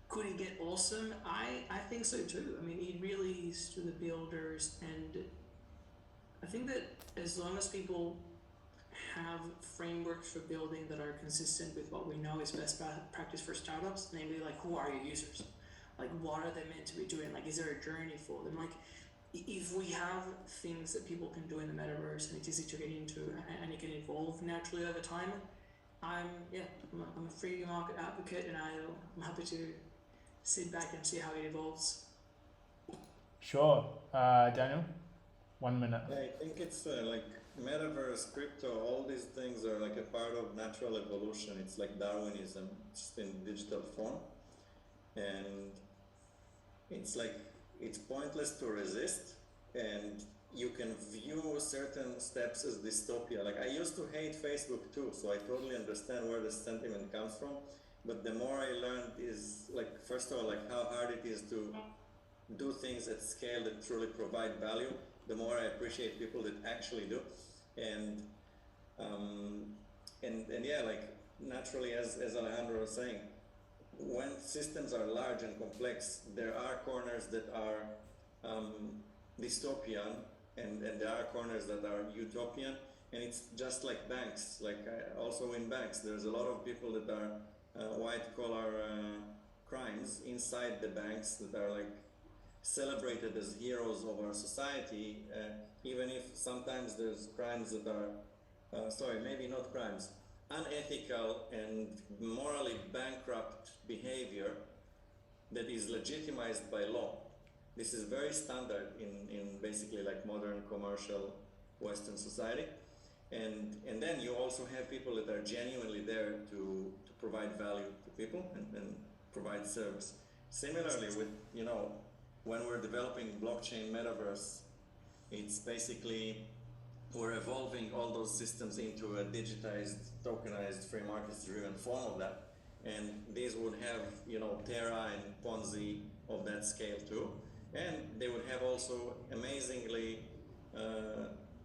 Could it get awesome? I think so too. I mean, it really is to the builders, and I think that as long as people have frameworks for building that are consistent with what we know is best practice for startups, namely like, who are your users? Like, what are they meant to be doing? Like, is there a journey for them? Like, if we have things that people can do in the metaverse and it's easy to get into and it can evolve naturally over time, I'm a free market advocate, and I'm happy to sit back and see how it evolves. Sure. Daniel, 1 minute. Yeah, I think it's like metaverse, crypto, all these things are like a part of natural evolution. It's like Darwinism, just in digital form. And it's like, it's pointless to resist, and you can view certain steps as dystopia. Like, I used to hate Facebook too, so I totally understand where the sentiment comes from. But the more I learned is, like, first of all, like how hard it is to do things at scale that truly provide value, the more I appreciate people that actually do. And yeah, like, naturally, as Alejandro was saying, when systems are large and complex, there are corners that are dystopian, and there are corners that are utopian. And it's just like banks. Like, also in banks, there's a lot of people that are white collar crimes inside the banks that are like celebrated as heroes of our society, even if sometimes there's crimes that are maybe not crimes, unethical and morally bankrupt behavior that is legitimized by law. This is very standard in basically like modern commercial Western society. And then you also have people that are genuinely there to provide value to people and provide service. Similarly with, when we're developing blockchain metaverse, it's basically, we're evolving all those systems into a digitized, tokenized, free markets driven form of that. And these would have, Terra and Ponzi of that scale too. And they would have also amazingly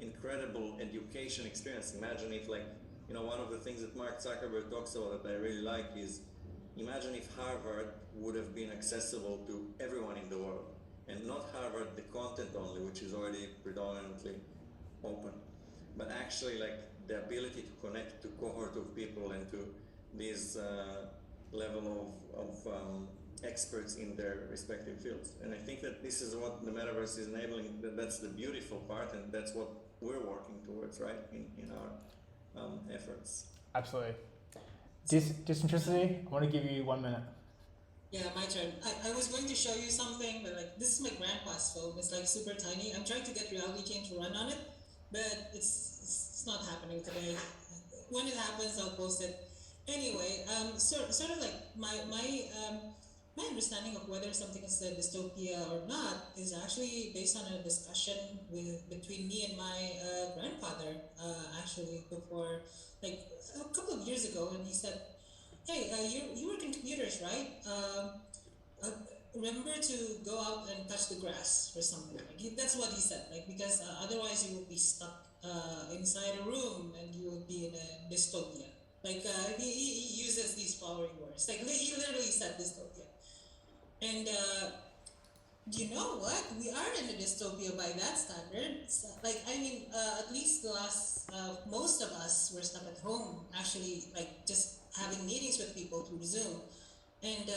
incredible education experience. Imagine if, like, one of the things that Mark Zuckerberg talks about that I really like is, imagine if Harvard would have been accessible to everyone in the world, and not Harvard, the content only, which is already predominantly open, but actually like the ability to connect to cohort of people and to these level of experts in their respective fields. And I think that this is what the metaverse is enabling. That's the beautiful part, and that's what we're working towards, right, in our efforts. Absolutely. Disinterestedly, I want to give you 1 minute. Yeah, my turn. I was going to show you something, but like, this is my grandpa's phone. It's like super tiny. I'm trying to get RealityChain to run on it, but it's not happening today. When it happens, I'll post it. Anyway, sort of like my understanding of whether something is a dystopia or not is actually based on a discussion between me and my grandfather, actually, before, like, a couple of years ago, and he said, hey, you work in computers, right? Remember to go out and touch the grass or something. Like, that's what he said, like, because otherwise you will be stuck inside a room and you will be in a dystopia. Like, he uses these flowery words. Like, he literally said dystopia. And you know what? We are in a dystopia by that standard. Like, I mean, at least the last, most of us were stuck at home, actually, like, just having meetings with people through Zoom. And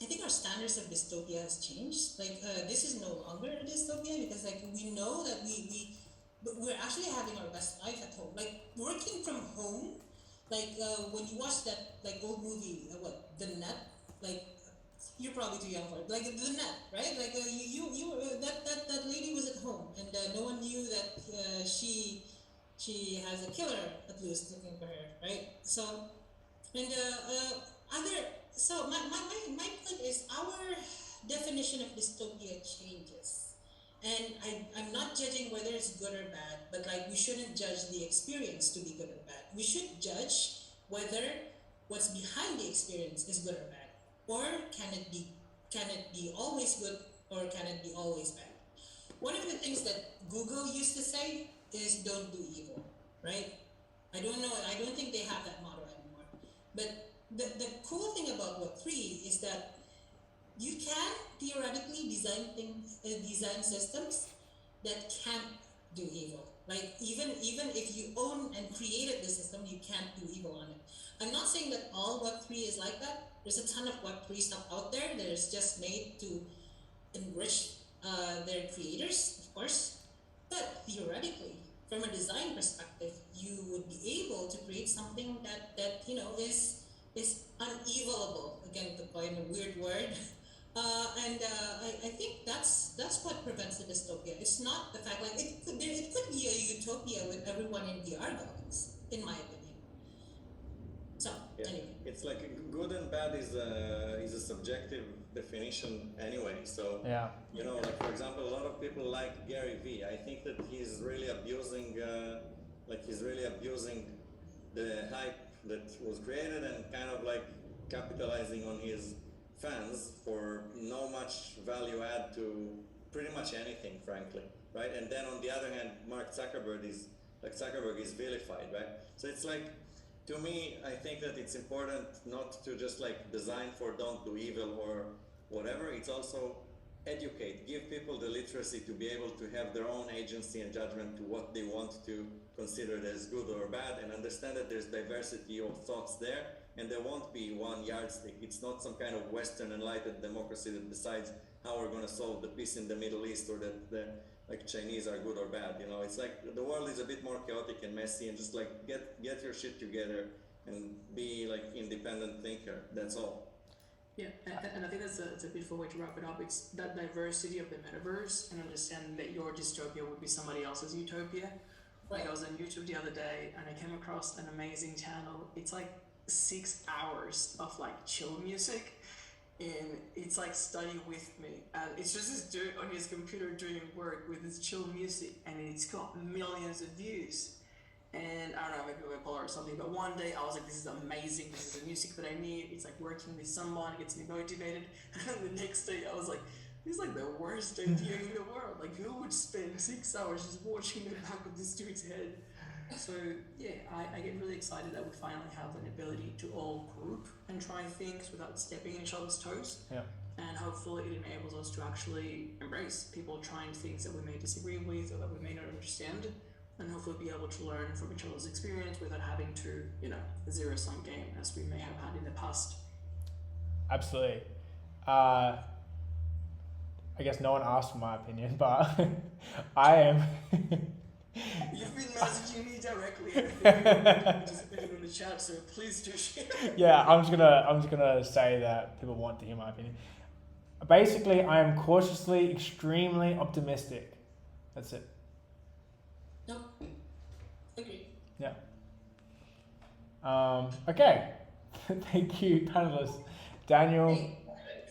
I think our standards of dystopia has changed. Like this is no longer a dystopia because like we know that we're actually having our best life at home. Like working from home, like when you watch that like old movie, The Net, like you're probably too young for it. Like The Net, right? Like that lady was at home and no one knew that she has a killer at least looking for her, right? So and my point is our definition of dystopia changes. And I'm not judging whether it's good or bad, but like we shouldn't judge the experience to be good or bad. We should judge whether what's behind the experience is good or bad. Or can it be always good or can it be always bad? One of the things that Google used to say is don't do evil, right? I don't think they have that motto anymore. But the cool thing about Web3 is that you can theoretically design systems that can't do evil. Like even if you own and created the system, you can't do evil on it. I'm not saying that all Web3 is like that. There's a ton of Web3 stuff out there that is just made to enrich their creators, of course. But theoretically, from a design perspective, you would be able to create something that is unevilable. Again, to coin a weird word. I think that's what prevents the dystopia. It's not the fact like it could be a utopia with everyone in VR goggles, in my opinion. So anyway, it's like good and bad is a subjective definition anyway. So like for example, a lot of people like Gary Vee. I think that he's really abusing the hype that was created and kind of like capitalizing on his fans for no much value add to pretty much anything, frankly, right? And then on the other hand, Mark Zuckerberg is vilified, right? So it's like, to me, I think that it's important not to just like design for don't do evil or whatever. It's also educate, give people the literacy to be able to have their own agency and judgment to what they want to consider as good or bad, and understand that there's diversity of thoughts there, and there won't be one yardstick. It's not some kind of Western enlightened democracy that decides how we're going to solve the peace in the Middle East, or that the like Chinese are good or bad. It's like the world is a bit more chaotic and messy, and just like get your shit together and be like independent thinker. That's all. Yeah, and I think that's a beautiful way to wrap it up. It's that diversity of the metaverse and understanding that your dystopia would be somebody else's utopia. Like I was on YouTube the other day and I came across an amazing channel. It's like 6 hours of like chill music, and it's like study with me. And it's just this dude on his computer doing work with his chill music, and it's got millions of views. And I don't know, maybe bipolar or something, but one day I was like, this is amazing, this is the music that I need, it's like working with someone, gets me motivated. And the next day I was like, this is like the worst idea in the world. Like, who would spend 6 hours just watching the back of this dude's head? So yeah, I get really excited that we finally have an ability to all group and try things without stepping in each other's toes. Yeah. And hopefully it enables us to actually embrace people trying things that we may disagree with or that we may not understand, and hopefully be able to learn from each other's experience without having to, a zero-sum game as we may have had in the past. Absolutely. I guess no one asked for my opinion, but I am. You've been messaging me directly participating in the chat, so please do share. Yeah, I'm just gonna say that people want to hear my opinion. Basically, I am cautiously, extremely optimistic. That's it. no, agree. Yeah. Okay. Thank you, panelists. Daniel,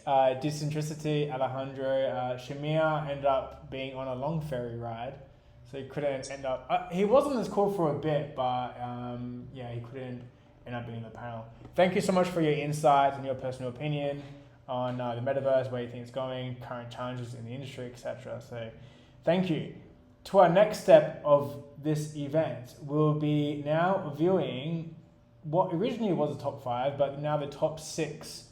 Disintricity, Alejandro, Shahmeer ended up being on a long ferry ride, so he couldn't end up. He was on this call for a bit, but he couldn't end up being in the panel. Thank you so much for your insights and your personal opinion on the metaverse, where you think it's going, current challenges in the industry, etc. So, thank you. To our next step of this event, we'll be now viewing what originally was the top 5, but now the top 6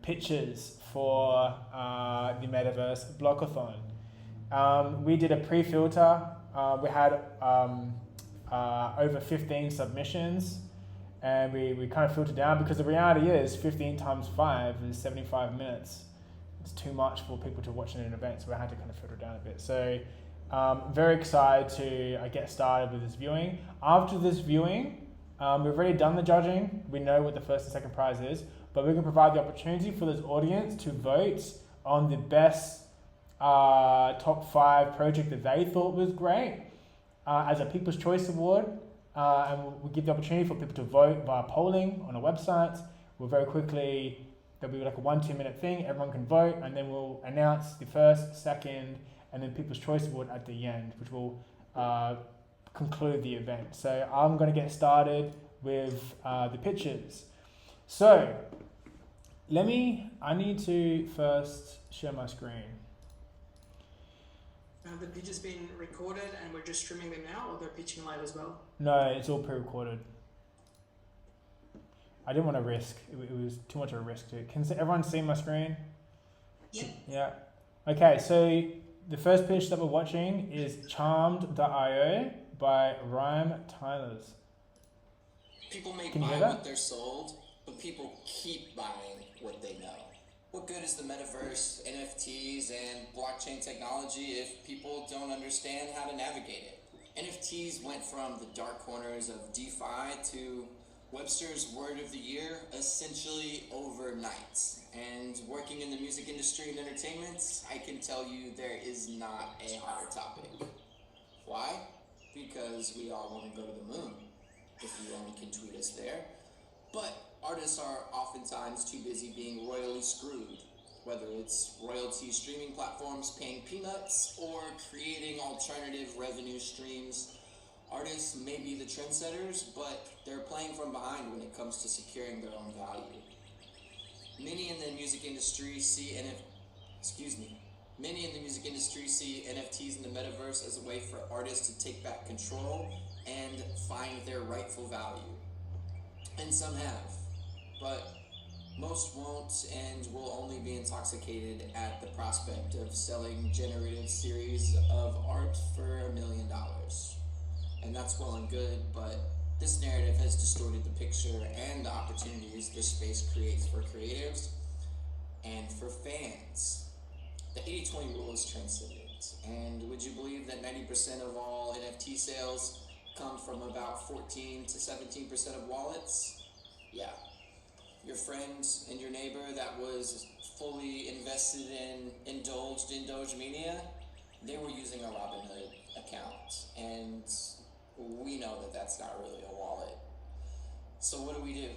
pitches for the Metaverse Blockathon. We did a pre-filter. We had over 15 submissions, and we kind of filter down, because the reality is 15 times 5 is 75 minutes. It's too much for people to watch in an event, so we had to kind of filter down a bit. So very excited to get started with this viewing. After this viewing, we've already done the judging. We know what the first and second prize is, but we can provide the opportunity for this audience to vote on the best top 5 project that they thought was great as a People's Choice Award. And we'll give the opportunity for people to vote via polling on a website. We'll very quickly, there'll be like a 1-2 minute thing, everyone can vote, and then we'll announce the first, second, and then People's Choice Award at the end, which will conclude the event. So I'm going to get started with the pictures. So I need to first share my screen. The pitch has been recorded and we're just streaming them now, or they're pitching live as well? No, it's all pre-recorded. I didn't want to risk. It was too much of a risk to it. Can everyone see my screen? Yeah. Yeah. Okay, so the first pitch that we're watching is Charmed.io by Rhyme Tylers. People may Can you buy hear that? what they're sold, but people keep buying what they know. What good is the metaverse, NFTs, and blockchain technology if people don't understand how to navigate it? NFTs went from the dark corners of DeFi to Webster's Word of the Year essentially overnight. And working in the music industry and entertainment, I can tell you there is not a hotter topic. Why? Because we all want to go to the moon, if you only can tweet us there. But artists are oftentimes too busy being royally screwed, whether it's royalty streaming platforms paying peanuts or creating alternative revenue streams. Artists may be the trendsetters, but they're playing from behind when it comes to securing their own value. Many in the music industry see NFTs in the metaverse as a way for artists to take back control and find their rightful value. And some have, but most won't and will only be intoxicated at the prospect of selling generative series of art for $1 million. And that's well and good, but this narrative has distorted the picture and the opportunities this space creates for creatives and for fans. The 80-20 rule is transcendent, and would you believe that 90% of all NFT sales come from about 14 to 17% of wallets? Yeah. Your friend and your neighbor that was fully invested indulged in Doge Media, they were using a Robinhood account, and we know that that's not really a wallet. So what do?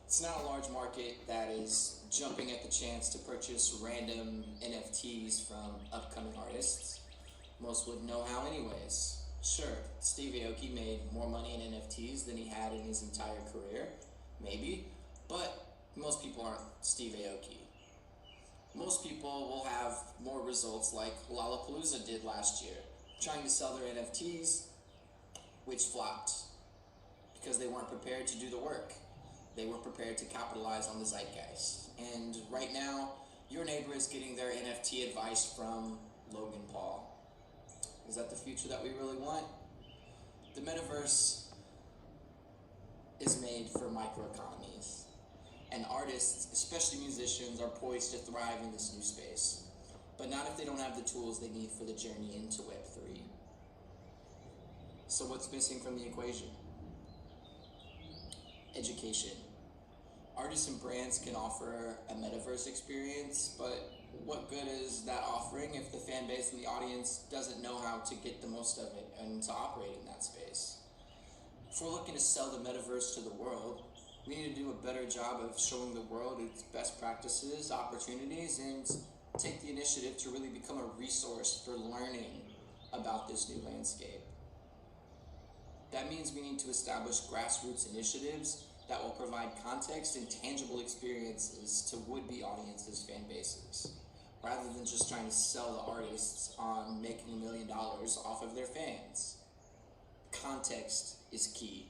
It's not a large market that is jumping at the chance to purchase random NFTs from upcoming artists. Most would know how anyways. Sure, Steve Aoki made more money in NFTs than he had in his entire career, maybe, but most people aren't Steve Aoki. Most people will have more results like Lollapalooza did last year, trying to sell their NFTs, which flopped because they weren't prepared to do the work. They weren't prepared to capitalize on the zeitgeist. And right now, your neighbor is getting their NFT advice from Logan Paul. Is that the future that we really want? The metaverse is made for microeconomies, and artists, especially musicians, are poised to thrive in this new space, but not if they don't have the tools they need for the journey into Web3. So what's missing from the equation? Education. Artists and brands can offer a metaverse experience, but what good is that offering if the fan base and the audience doesn't know how to get the most of it and to operate in that space? If we're looking to sell the metaverse to the world, we need to do a better job of showing the world its best practices, opportunities, and take the initiative to really become a resource for learning about this new landscape. That means we need to establish grassroots initiatives that will provide context and tangible experiences to would-be audiences, fan bases, rather than just trying to sell the artists on making $1 million off of their fans. Context is key.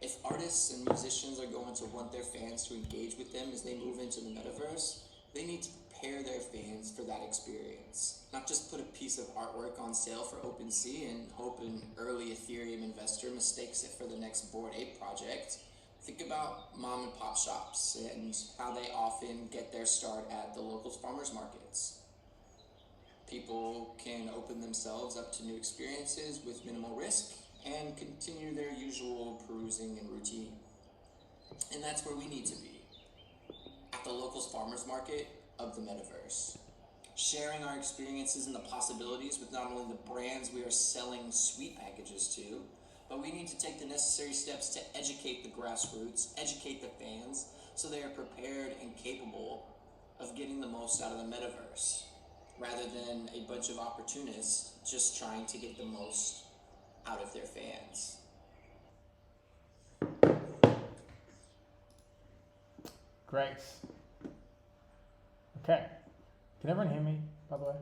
If artists and musicians are going to want their fans to engage with them as they move into the metaverse, they need to prepare their fans for that experience. Not just put a piece of artwork on sale for OpenSea and hope an early Ethereum investor mistakes it for the next Bored Ape project. Think about mom and pop shops and how they often get their start at the local farmers markets. People can open themselves up to new experiences with minimal risk and continue their usual perusing and routine. And that's where we need to be, at the locals farmers market of the metaverse. Sharing our experiences and the possibilities with not only the brands we are selling sweet packages to, but we need to take the necessary steps to educate the grassroots, educate the fans, so they are prepared and capable of getting the most out of the metaverse, rather than a bunch of opportunists just trying to get the most out of their fans. Great. Okay. Can everyone hear me, by the way?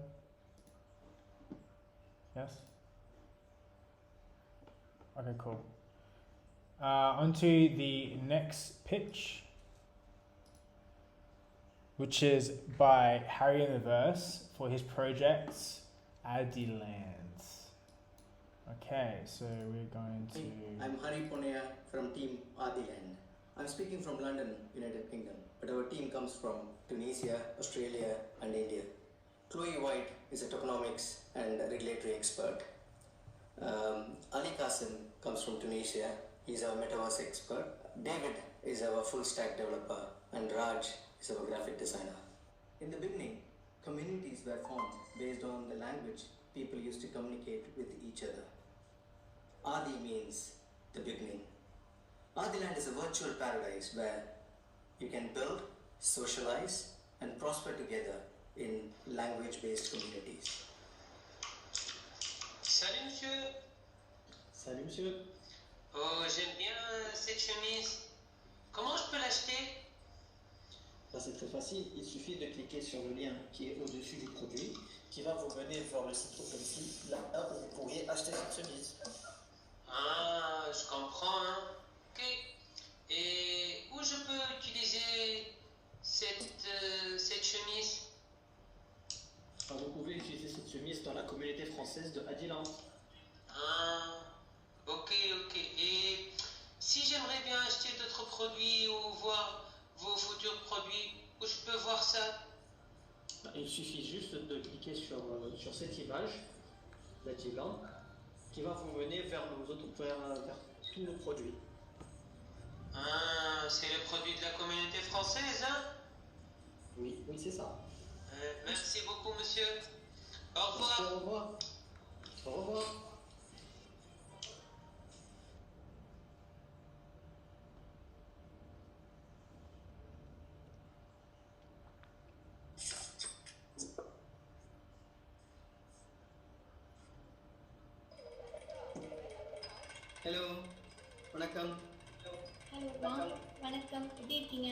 Yes? Okay, cool. On to the next pitch, which is by Harry in the Verse for his project, Adilands. Okay, so we're going to... I'm Hari Ponia from Team Adiland. I'm speaking from London, United Kingdom, but our team comes from Tunisia, Australia, and India. Chloe White is a tokenomics and regulatory expert. Ali Qasim comes from Tunisia. He's our metaverse expert. David is our full stack developer, and Raj is our graphic designer. In the beginning, communities were formed based on the language people used to communicate with each other. Adi means the beginning. Adiland is a virtual paradise where you can build, socialize, and prosper together in language-based communities. Salut monsieur. Salut monsieur. Oh, j'aime bien cette chemise. Comment je peux l'acheter? C'est très facile, il suffit de cliquer sur le lien qui est au-dessus du produit, qui va vous mener vers le site OpenSea, là où vous pourriez acheter cette chemise. Ah, je comprends, hein. Ok. Et où je peux utiliser cette chemise? Vous pouvez utiliser cette chemise dans la communauté française de Adiland. Ah, ok. Et si j'aimerais bien acheter d'autres produits ou voir vos futurs produits, où je peux voir ça? Il suffit juste de cliquer sur cette image d'Adiland qui va vous mener vers tous nos produits. Ah, c'est le produit de la communauté française, hein? Oui, c'est ça. Merci beaucoup, monsieur. Au revoir. Au revoir. Au revoir. Hello. வணக்கம். Hello வணக்கம், எப்படி இருக்கீங்க?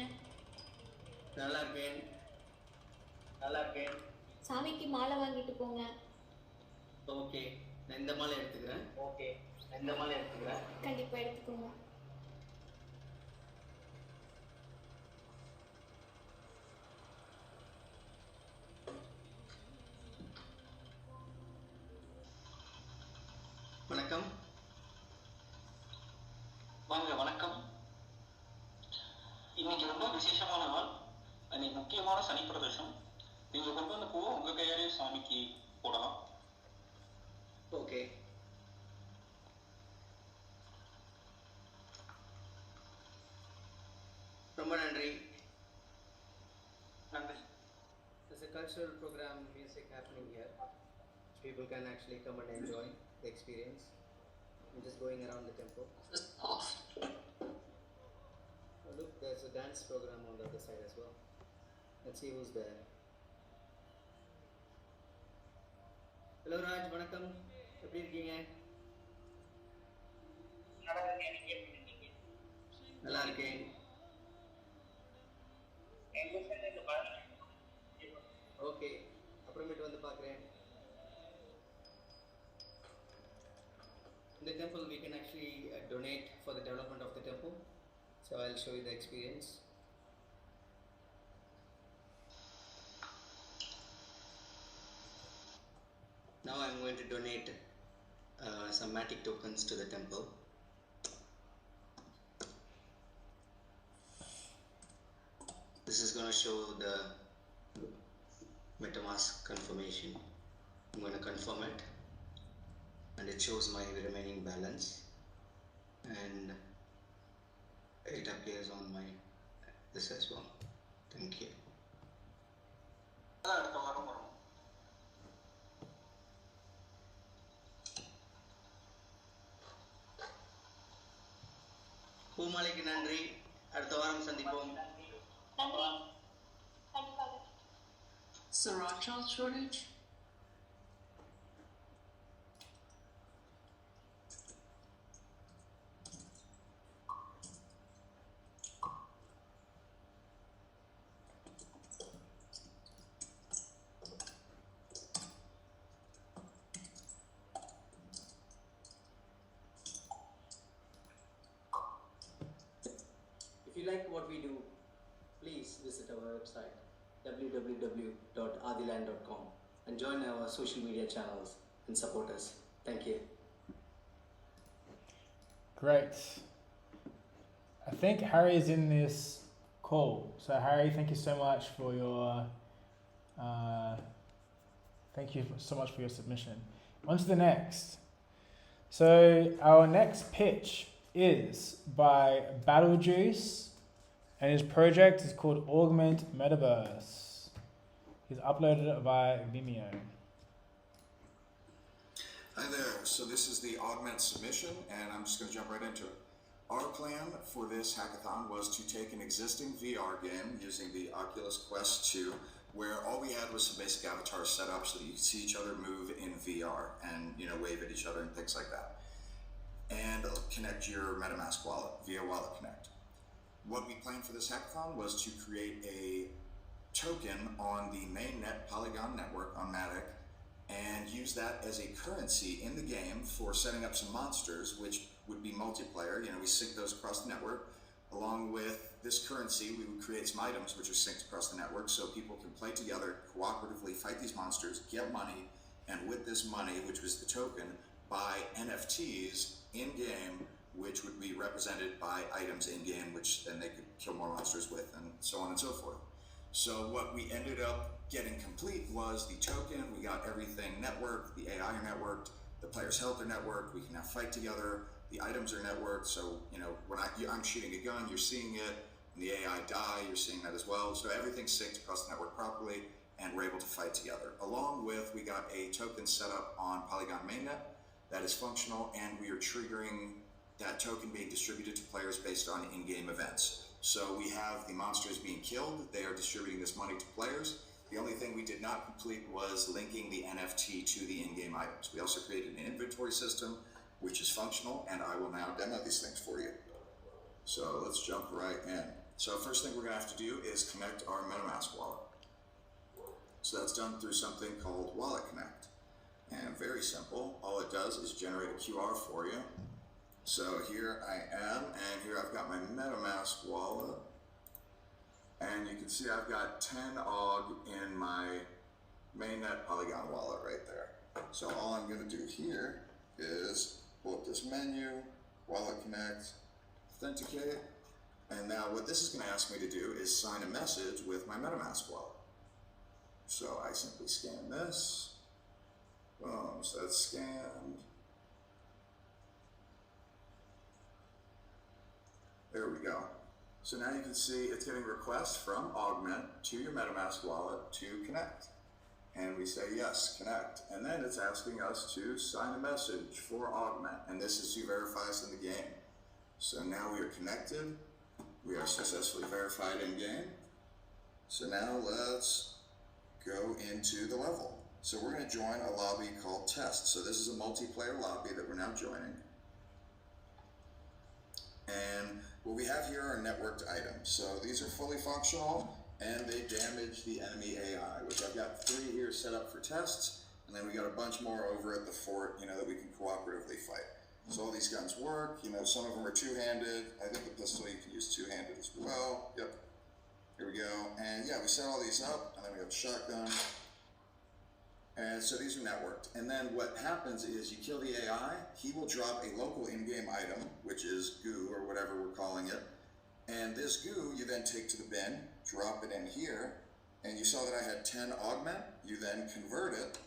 நல்லா இருக்கேன். சாமிக்கு மாலை வாங்கிட்டு போங்க. ஓகே, நான் இந்த மாலை எடுத்துக்கிறேன். கண்டிப்பா எடுத்துக்கோங்க. வணக்கம். வாங்க, வணக்கம். இன்னைக்கு ரொம்ப விசேஷமான நாள். இன்னைக்கு முக்கியமான சனி பிரதோஷம். நீங்க கொண்டு வந்த பூவை உங்க கையாலே சாமிக்கு போடலாம். ஓகே. ரொம்ப நன்றி. There's a cultural program, music happening here. People can actually come and enjoy the experience. I'm just going around the temple. Oh, look, there's a dance program on the other side as well. Let's see who's there. Hello Raj, வணக்கம். எப்படி இருக்கீங்க? நல்லா இருக்கேன். Okay, அப்புறமேட்டு வந்து பார்க்குறேன். In the temple, we can actually donate for the development of the temple. So I'll show you the experience. Now I'm going to donate some Matic tokens to the temple. This is going to show the MetaMask confirmation. I'm going to confirm it, and it shows my remaining balance, and it appears on my this as well. Thank you. பூமாலைக்கு நன்றி. அடுத்த வாரம் சந்திப்போம். நன்றி கண்டிப்பாக. Sriracha shortage? If you like what we do, please visit our website www.adiland.com and join our social media channels and support us. Thank you. Great. I think Harry is in this call. So Harry, thank you so much for your submission. On to the next. So our next pitch is by Battle Juice, and his project is called Augment Metaverse. He's uploaded it via Vimeo. Hi there. So this is the Augment submission, and I'm just going to jump right into it. Our plan for this hackathon was to take an existing VR game using the Oculus Quest 2, where all we had was some basic avatars set up so that you could see each other move in VR and, wave at each other and things like that. And connect your MetaMask wallet via Wallet Connect. What we planned for this hackathon was to create a token on the mainnet Polygon network on Matic and use that as a currency in the game for setting up some monsters, which would be multiplayer. We sync those across the network. Along with this currency, we would create some items which are synced across the network so people can play together, cooperatively fight these monsters, get money, and with this money, which was the token, buy NFTs in-game, which would be represented by items in-game, which then they could kill more monsters with, and so on and so forth. So what we ended up getting complete was the token. We got everything networked, the AI are networked, the players' health are networked, we can now fight together, the items are networked, so when I'm shooting a gun, you're seeing it, when the AI die, you're seeing that as well, so everything's synced across the network properly, and we're able to fight together. Along with, we got a token set up on Polygon mainnet that is functional, and we are triggering that token being distributed to players based on in-game events. So we have the monsters being killed, they are distributing this money to players. The only thing we did not complete was linking the NFT to the in-game items. We also created an inventory system, which is functional, and I will now demo these things for you. So let's jump right in. So first thing we're gonna have to do is connect our MetaMask wallet. So that's done through something called Wallet Connect. And very simple, all it does is generate a QR for you. So here I am, and here I've got my MetaMask wallet, and you can see I've got 10 AUG in my mainnet Polygon wallet right there. So all I'm going to do here is pull up this menu, Wallet Connect, authenticate, and now what this is going to ask me to do is sign a message with my MetaMask wallet. So I simply scan this, boom, so that's scanned. There we go. So now you can see it's getting requests from Augment to your MetaMask wallet to connect. And we say, yes, connect. And then it's asking us to sign a message for Augment. And this is to verify us in the game. So now we are connected. We are successfully verified in game. So now let's go into the level. So we're going to join a lobby called Test. So this is a multiplayer lobby that we're now joining. And what we have here are networked items. So these are fully functional and they damage the enemy AI, which I've got 3 here set up for tests. And then we got a bunch more over at the fort, that we can cooperatively fight. So all these guns work, some of them are two-handed. I think the pistol you can use two-handed as well. Yep. Here we go. And yeah, we set all these up, and then we have a shotgun. And so these are networked. And then what happens is you kill the AI, he will drop a local in-game item, which is goo or whatever we're calling it. And this goo you then take to the bin, drop it in here, and you saw that I had 10 augment. You then convert it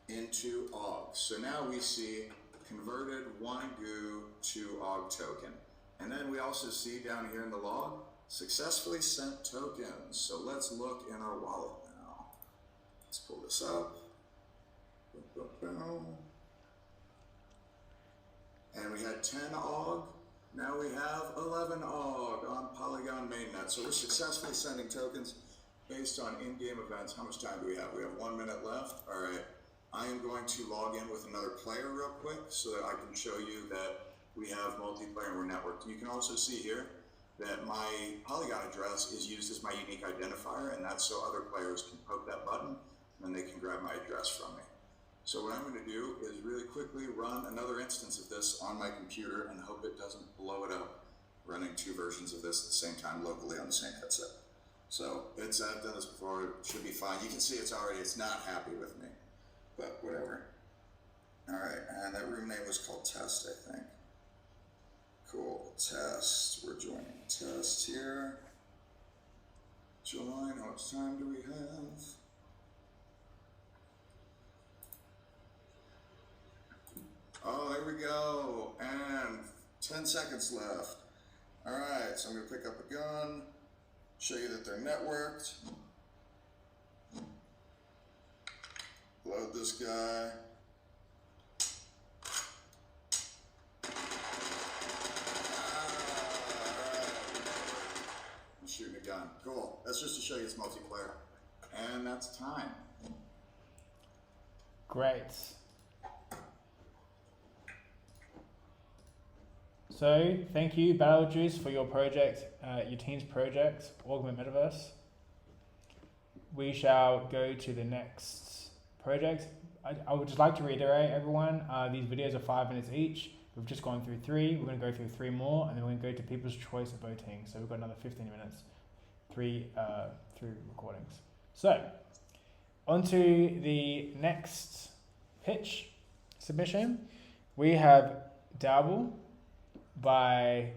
into aug. So now we see converted 1 goo to aug token. And then we also see down here in the log, successfully sent tokens. So let's look in our wallet now. Let's pull this up. And we had 10 aug. Now we have 11 aug on Polygon mainnet. So we're successfully sending tokens based on in-game events. How much time do we have? We have 1 minute left. All right. I am going to log in with another player real quick so that I can show you that we have multiplayer and we're networked. You can also see here that my Polygon address is used as my unique identifier, and that's so other players can poke that button and they can grab my address from me. So what I'm going to do is really quickly run another instance of this on my computer and hope it doesn't blow it up, running 2 versions of this at the same time locally on the same headset. So I've done this before, it should be fine. You can see it's not happy with me, but whatever. All right, and that room name was called Test, I think. Cool, Test, we're joining Test here. Join, how much time do we have? Oh, there we go, and 10 seconds left. All right, so I'm gonna pick up a gun, show you that they're networked. Load this guy. I'm shooting a gun, cool. That's just to show you it's multiplayer. And that's time. Great. So thank you, Battle Juice, for your project, your team's project, Augment Metaverse. We shall go to the next project. I would just like to reiterate, everyone, these videos are 5 minutes each. We've just gone through 3. We're going to go through 3 more, and then we're going to go to people's choice of voting. So we've got another 15 minutes, 3 recordings. So, on to the next pitch submission. We have Dabble by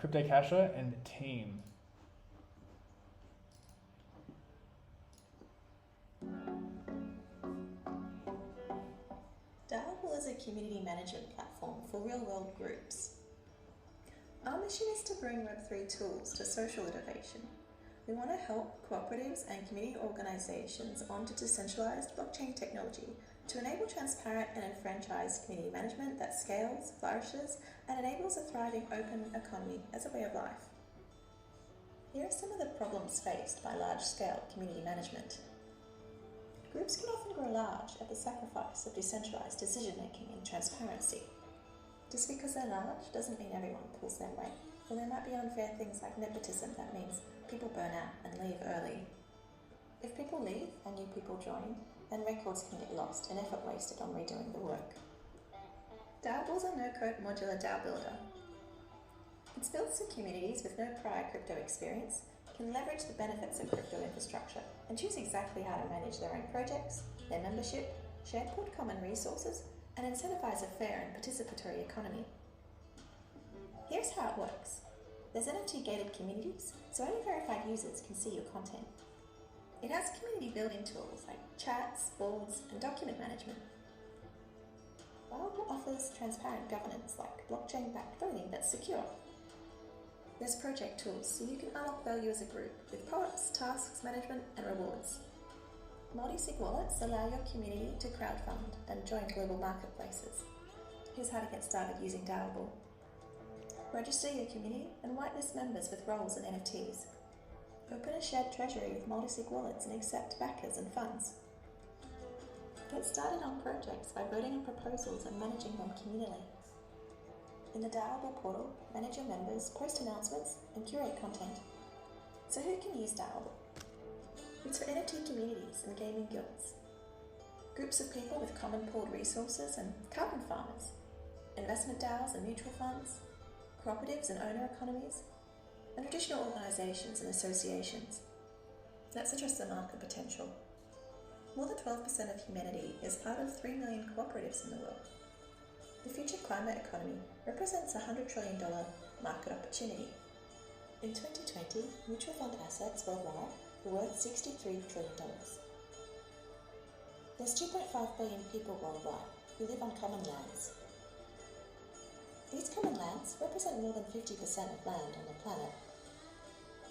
Crypto Casher and team. Dabble is a community management platform for real-world groups. Our mission is to bring Web3 tools to social innovation. We want to help cooperatives and community organizations onto decentralized blockchain technology to enable transparent and enfranchised community management that scales, flourishes, and enables a thriving open economy as a way of life. Here are some of the problems faced by large-scale community management. Groups can often grow large at the sacrifice of decentralized decision-making and transparency. Just because they're large doesn't mean everyone pulls their weight, or there might be unfair things like nepotism that means people burn out and leave early. If people leave and new people join, then records can get lost and effort wasted on redoing the work. Dabble's a no-code modular DAO builder. It's built so communities with no prior crypto experience can leverage the benefits of crypto infrastructure and choose exactly how to manage their own projects, their membership, share port common resources, and incentivize a fair and participatory economy. Here's how it works. There's NFT-gated communities, so only verified users can see your content. It has community building tools like chats, boards, and document management. Dabble offers transparent governance like blockchain-backed voting that's secure. There's project tools so you can unlock value as a group with products, tasks, management, and rewards. Multi-sig wallets allow your community to crowdfund and join global marketplaces. Here's how to get started using Dabble. Register your community and whitelist members with roles and NFTs. Open a shared treasury with multi-sig wallets and accept backers and funds. Get started on projects by voting on proposals and managing them communally. In the Dabble portal, manage your members, post announcements, and curate content. So who can use Dabble? It's for NFT communities and gaming guilds. Groups of people with common pooled resources and carbon farmers. Investment DAOs and mutual funds. Cooperatives and owner economies. And traditional organizations and associations. Let's address the market potential. more than 12% of humanity is part of 3 million cooperatives in the world. The future climate economy represents a $100 trillion market opportunity. In 2020, mutual fund assets worldwide were worth $63 trillion. There's 2.5 billion people worldwide who live on common lands. These common lands represent more than 50% of land on the planet.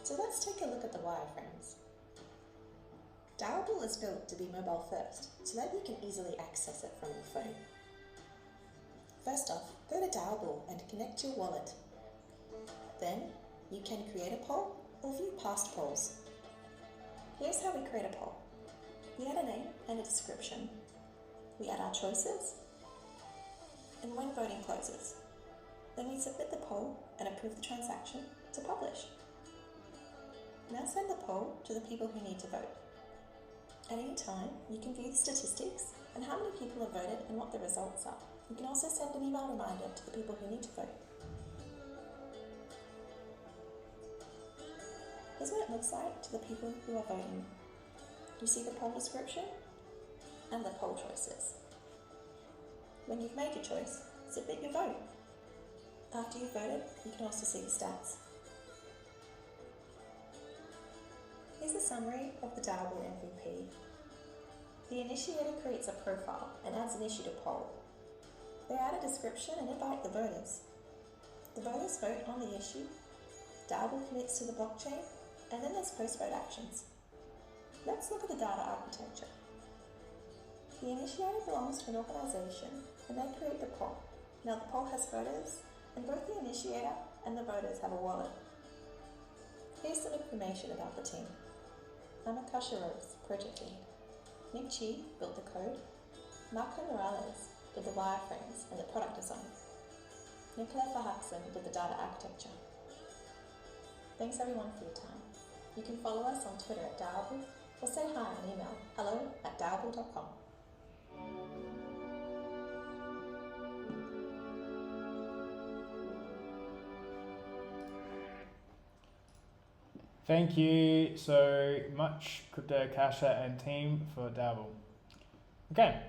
So let's take a look at the wireframes. Dowable is built to be mobile first, so that you can easily access it from your phone. First off, go to Dowable and connect your wallet. Then, you can create a poll or view past polls. Here's how we create a poll. We add a name and a description. We add our choices. And when voting closes, then we submit the poll and approve the transaction to publish. Now send the poll to the people who need to vote. At any time, you can view the statistics and how many people have voted and what the results are. You can also send an email reminder to the people who need to vote. Here's what it looks like to the people who are voting. You see the poll description and the poll choices. When you've made your choice, submit your vote. After you've voted, you can also see the stats. Here's a summary of the Dowable MVP. The initiator creates a profile and adds an issue to poll. They add a description and invite the voters. The voters vote on the issue, Dowable commits to the blockchain, and then there's post-vote actions. Let's look at the data architecture. The initiator belongs to an organization and they create the poll. Now the poll has voters, and both the initiator and the voters have a wallet. Here's some information about the team. I'm Akasha Rose, project lead. Nick Chi built the code. Marco Morales did the wireframes and the product design. Nicola Fahaxen did the data architecture. Thanks everyone for your time. You can follow us on Twitter at Dowable or say hi on email hello@dowable.com. Thank you so much, Crypto Akasha and team, for Dowable. Okay,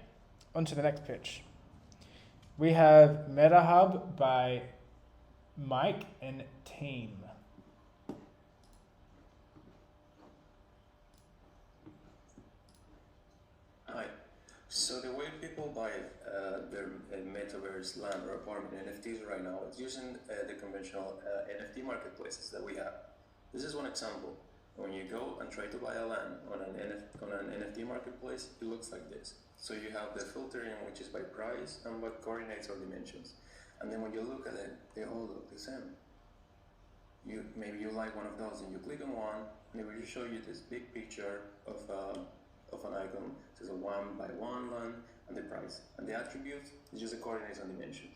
on to the next pitch. We have MetaHub by Mike and team. Hi. So the way people buy their Metaverse land or apartment NFTs right now is using the conventional NFT marketplaces that we have. This is one example. When you go and try to buy a land on an NFT marketplace, it looks like this. So you have the filtering, which is by price and by coordinates or dimensions. And then when you look at it, they all look the same. Maybe you like one of those and you click on one, and it will show you this big picture of an icon. It says a 1x1 land and the price. And the attributes is just the coordinates and dimensions.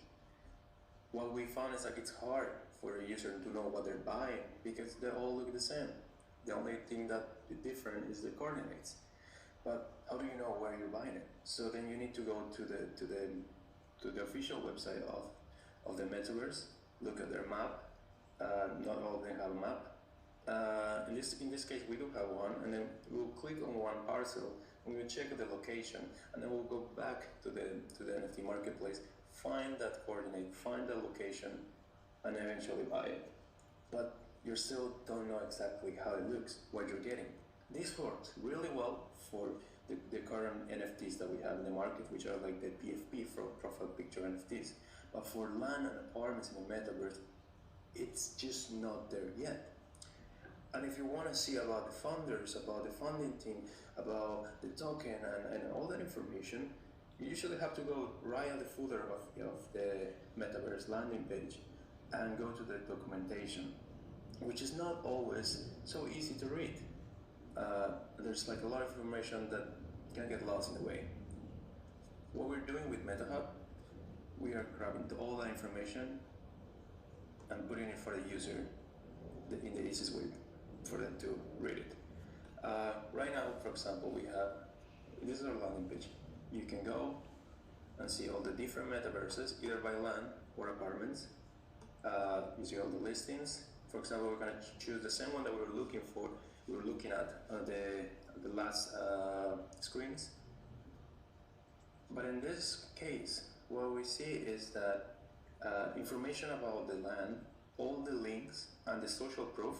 What we found is that it's hard for a user to know what they're buying because they all look the same. The only thing that is different is the coordinates. But how do you know where you're buying it? So then you need to go to the official website of the Metaverse, look at their map. Not all of them have a map. In this case, we do have one, and then we'll click on one parcel, and we'll check the location, and then we'll go back to the NFT marketplace, find that coordinate, find the location, and eventually buy it. But you still don't know exactly how it looks, what you're getting. This works really well for the current NFTs that we have in the market, which are like the PFP, profile picture NFTs. But for land and apartments in the Metaverse, it's just not there yet. And if you want to see about the funders, about the funding team, about the token and all that information, you usually have to go right at the footer of the Metaverse landing page and go to the documentation, which is not always so easy to read. There's like a lot of information that can get lost in the way. What we're doing with MetaHub, we are grabbing all that information and putting it for the user in the easiest way for them to read it. Right now, for example, this is our landing page. You can go and see all the different metaverses, either by land or apartments. You see all the listings For example, we're going to choose the same one that we were looking for. We were looking at the last screens. But in this case, what we see is that information about the land, all the links, and the social proof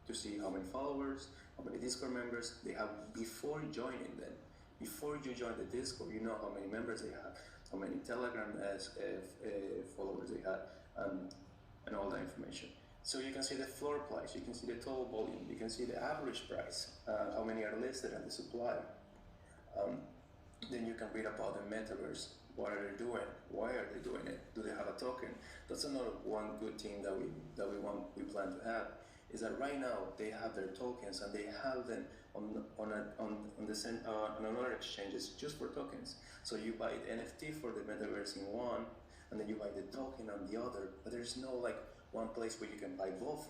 to see how many followers, how many Discord members they have before joining them. Before you join the Discord, you know how many members they have, how many Telegram followers they had, and all that information. So you can see the floor price, you can see the total volume, you can see the average price, how many are listed and the supply. Then you can read about the metaverse. What are they doing? Why are they doing it? Do they have a token? That's another one good thing that we plan to have, is that right now they have their tokens and they have them on another exchanges just for tokens. So you buy the NFT for the metaverse in one, and then you buy the token on the other. But there's no like one place where you can buy both,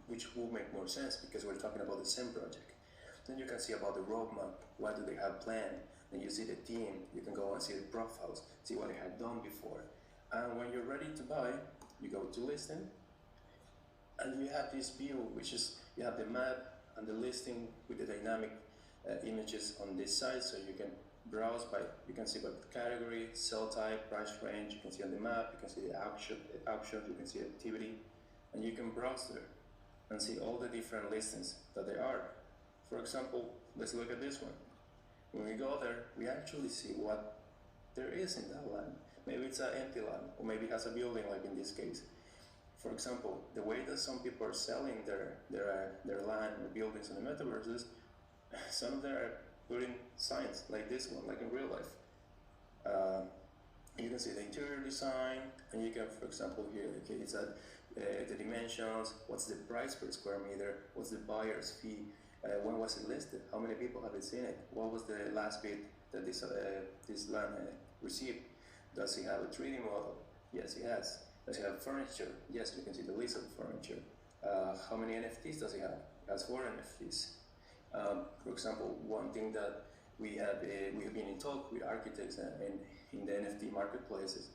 which will make more sense because we're talking about the same project. Then you can see about the roadmap. What do they have planned? Then you see the team. You can go and see the profiles, see what they have done before. And when you're ready to buy, you go to listing, and you have this view, which is you have the map and the listing with the dynamic images on this side, so you can browse by, you can see by category, cell type, price range. You can see on the map, you can see the auction, you can see activity, and you can browse there and see all the different listings that there are. For example, let's look at this one. When we go there, we actually see what there is in that land. Maybe it's an empty land, or maybe it has a building, like in this case. For example, the way that some people are selling their land or buildings in the metaverse is, some of them are putting signs like this one, like in real life. You can see the interior design, and you can, for example, here, okay, it's at the dimensions, what's the price per square meter, what's the buyer's fee, when was it listed, how many people have seen it, what was the last bid that this land received. Does it have a 3D model? Yes, it has. Does it have furniture? Yes, you can see the list of furniture. How many NFTs does it have? It has 4 NFTs. For example, one thing that we have been in talk with architects in the NFT marketplaces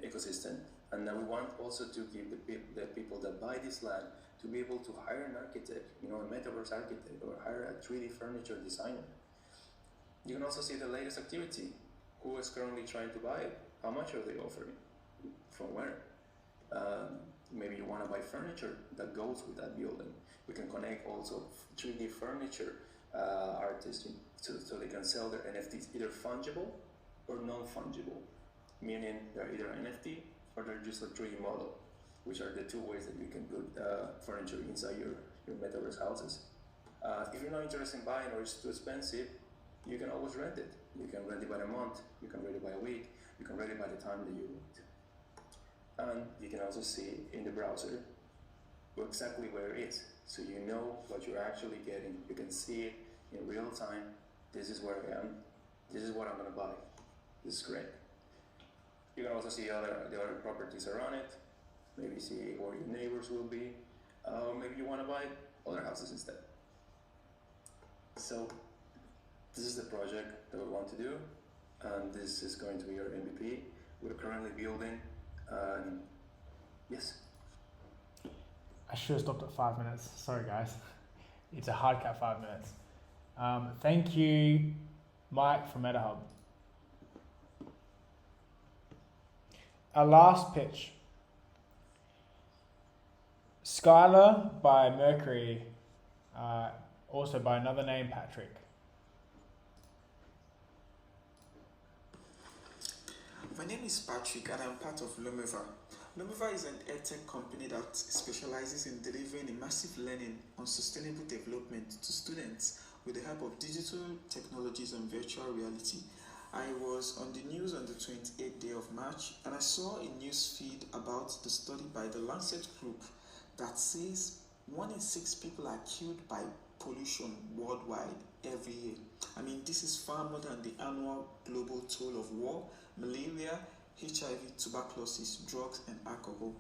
ecosystem, and now we want also to give the people that buy this land to be able to hire an architect, a metaverse architect, or hire a 3D furniture designer. You can also see the latest activity. Who is currently trying to buy it? How much are they offering? From where? Maybe you want to buy furniture that goes with that building. We can connect also 3D furniture artists so they can sell their NFTs either fungible or non-fungible, meaning they're either NFT or they're just a 3D model, which are the two ways that you can put furniture inside your metaverse houses. If you're not interested in buying or it's too expensive, you can always rent it. You can rent it by a month, you can rent it by a week, you can rent it by the time that you want. And you can also see in the browser exactly where it is. So you know what you're actually getting. You can see it in real time. This is where I am. This is what I'm going to buy. This is great. You can also see the other properties around it. Maybe see where your neighbors will be. Maybe you want to buy other houses instead. So this is the project that we want to do, and this is going to be our MVP. We're currently building, yes? I should have stopped at 5 minutes. Sorry, guys. It's a hard cap 5 minutes. Thank you, Mike from MetaHub. Our last pitch. Skylar by Mercury, also by another name, Patrick. My name is Patrick and I'm part of Lumeva. Lumeva is an edtech company that specializes in delivering immersive learning on sustainable development to students with the help of digital technologies and virtual reality. I was on the news on the 28th day of March and I saw a news feed about the study by the Lancet Group that says 1 in 6 people are killed by pollution worldwide every year. I mean, this is far more than the annual global toll of war, malaria, HIV, tuberculosis, drugs, and alcohol.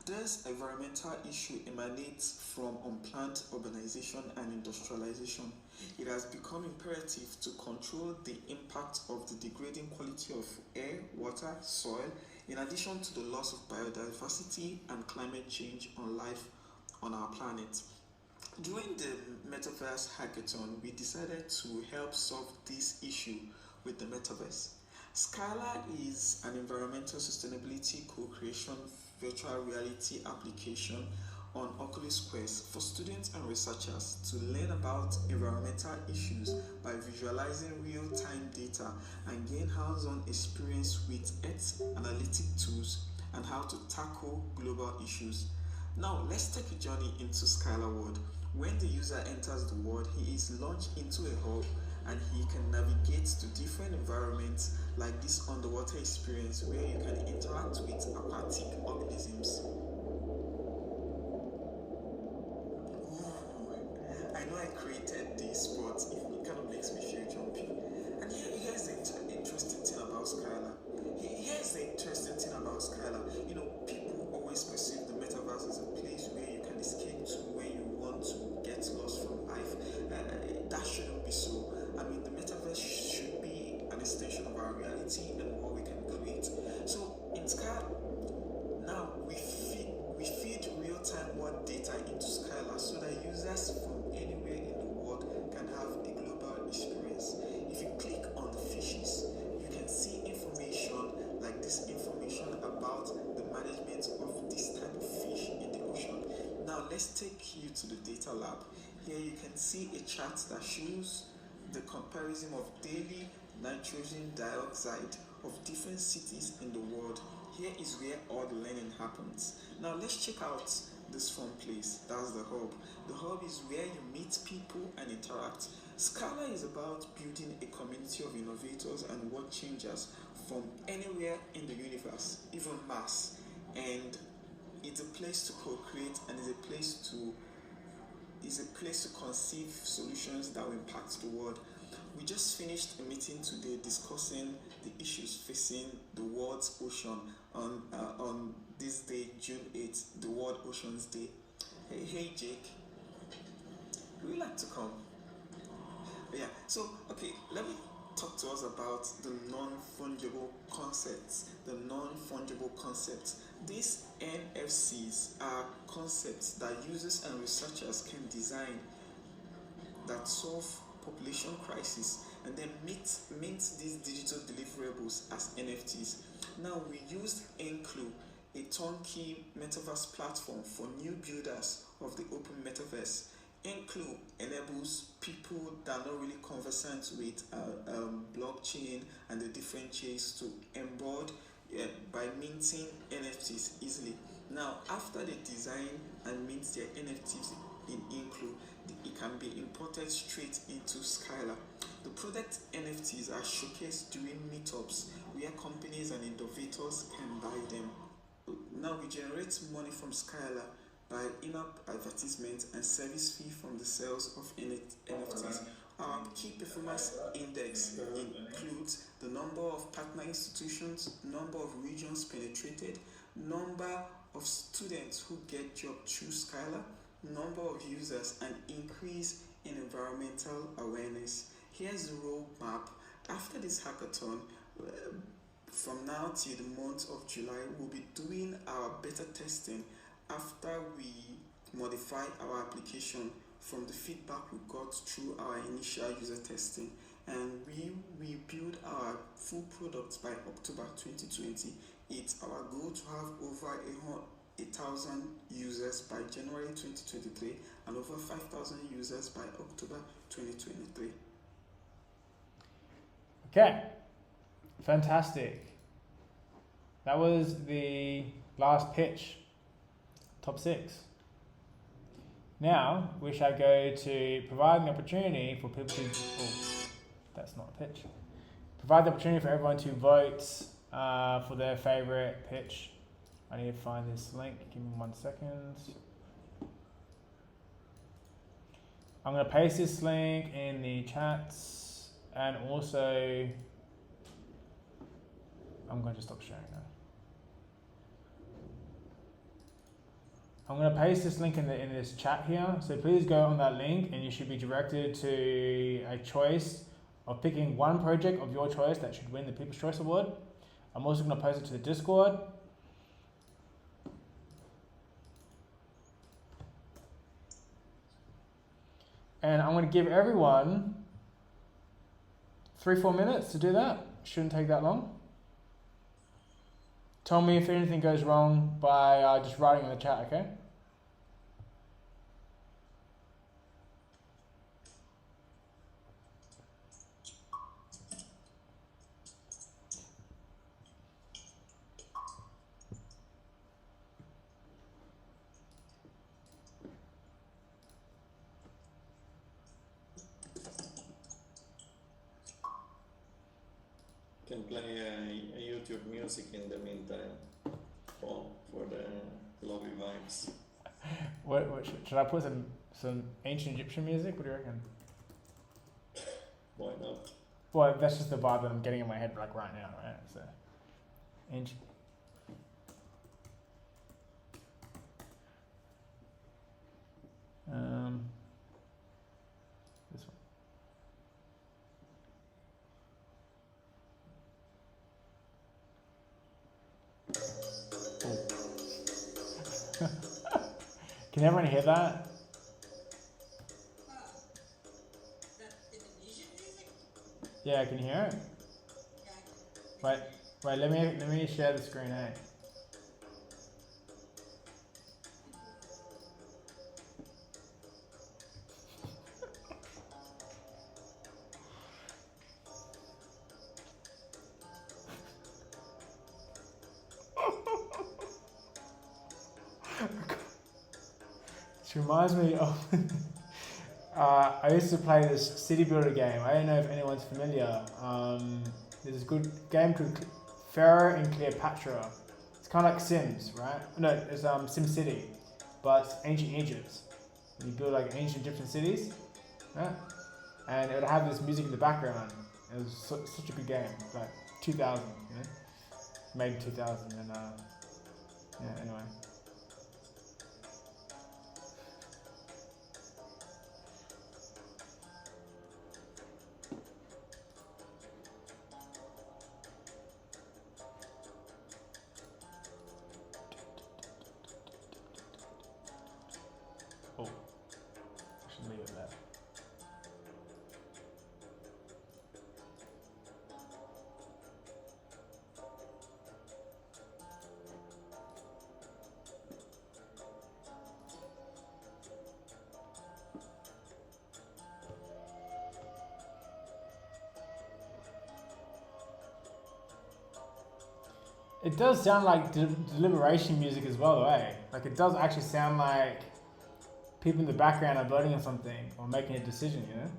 This environmental issue emanates from unplanned urbanization and industrialization. It has become imperative to control the impact of the degrading quality of air, water, soil, in addition to the loss of biodiversity and climate change on life on our planet. During the Metaverse Hackathon, we decided to help solve this issue with the Metaverse. Scala is an environmental sustainability co-creation virtual reality application on Oculus Quest for students and researchers to learn about environmental issues by visualizing real-time data and gain hands-on experience with Earth analytic tools and how to tackle global issues. Now, let's take a journey into Scala World. When the user enters the world, he is launched into a hub and he can navigate to different environments like this underwater experience where you can interact with aquatic organisms. I know I created this, but it kind of makes me feel jumpy. And here's the interesting thing about Scala. Here's the interesting thing about Scala. You know, people always perceive the metaverse as a place where you can escape to when you want to get lost from life. That shouldn't be so. I mean, the metaverse should be an extension of our reality and what we can create. So in Scala, now we feed real-time world data into Scala so that users from anywhere in the world can have a global experience. If you click on the fishes, you can see information like this information about the management of this type of fish in the ocean. Now let's take you to the data lab. Here you can see a chart that shows the comparison of daily nitrogen dioxide of different cities in the world. Here is where all the learning happens. Now let's check out this fun place. That's the hub. The hub is where you meet people and interact. Scala is about building a community of innovators and world changers from anywhere in the universe, even Mars. And it's a place to co-create and is a place to conceive solutions that will impact the world. We just finished a meeting today discussing the issues facing the world's ocean on this day, June 8th, the World Oceans Day. Hey Jake, would you like to come? Yeah, so okay, let me talk to us about the non-fungible concepts. The non-fungible concepts. These NFCs are concepts that users and researchers can design that solve population crisis and then mint these digital deliverables as NFTs. Now we used Enclue, a turnkey metaverse platform for new builders of the open metaverse. Enclue enables people that are not really conversant with blockchain and the different chains to onboard by minting NFTs easily. Now, after they design and mint their NFTs in Enclue, it can be imported straight into Scala. The product NFTs are showcased during meetups where companies and innovators can buy them. Now we generate money from Scala by in-app advertisement and service fee from the sales of NFTs. Our key performance index includes the number of partner institutions, number of regions penetrated, number of students who get jobs through Scala, number of users, and increase in environmental awareness. Here's the roadmap. After this hackathon, from now till the month of July, we'll be doing our beta testing after we modify our application from the feedback we got through our initial user testing, and we will build our full product by October 2020. It's our goal to have over 1,000 users by January 2023 and over 5,000 users by October 2023. Okay, fantastic. That was the last pitch, top 6. Now we shall go to provide an opportunity for people to, that's not a pitch. Provide the opportunity for everyone to vote for their favorite pitch. I need to find this link, give me 1 second. I'm going to paste this link in the chats, and also I'm going to stop sharing now. I'm going to paste this link in this chat here, so please go on that link and you should be directed to a choice of picking one project of your choice that should win the People's Choice Award. I'm also going to post it to the Discord. And I'm going to give everyone 3-4 minutes to do that. Shouldn't take that long. Tell me if anything goes wrong by just writing in the chat, okay? Can play a YouTube music in the meantime, Paul, for the lobby vibes. What should I put some ancient Egyptian music? What do you reckon? Why not? Well, that's just the vibe that I'm getting in my head like right now, right? So, ancient. This one. Can everyone hear that? Yeah, can you hear it? Wait, let me share the screen, eh? It reminds me of I used to play this city builder game. I don't know if anyone's familiar. There's this good game called Pharaoh and Cleopatra. It's kind of like Sims, right? No, it's SimCity, but it's ancient Egypt. And you build like ancient Egyptian cities, right? And it would have this music in the background. It was such a good game, like 2000, you know, maybe 2000, and yeah. Anyway. It does sound like deliberation music as well, eh? Like it does actually sound like people in the background are voting on something or making a decision, you know?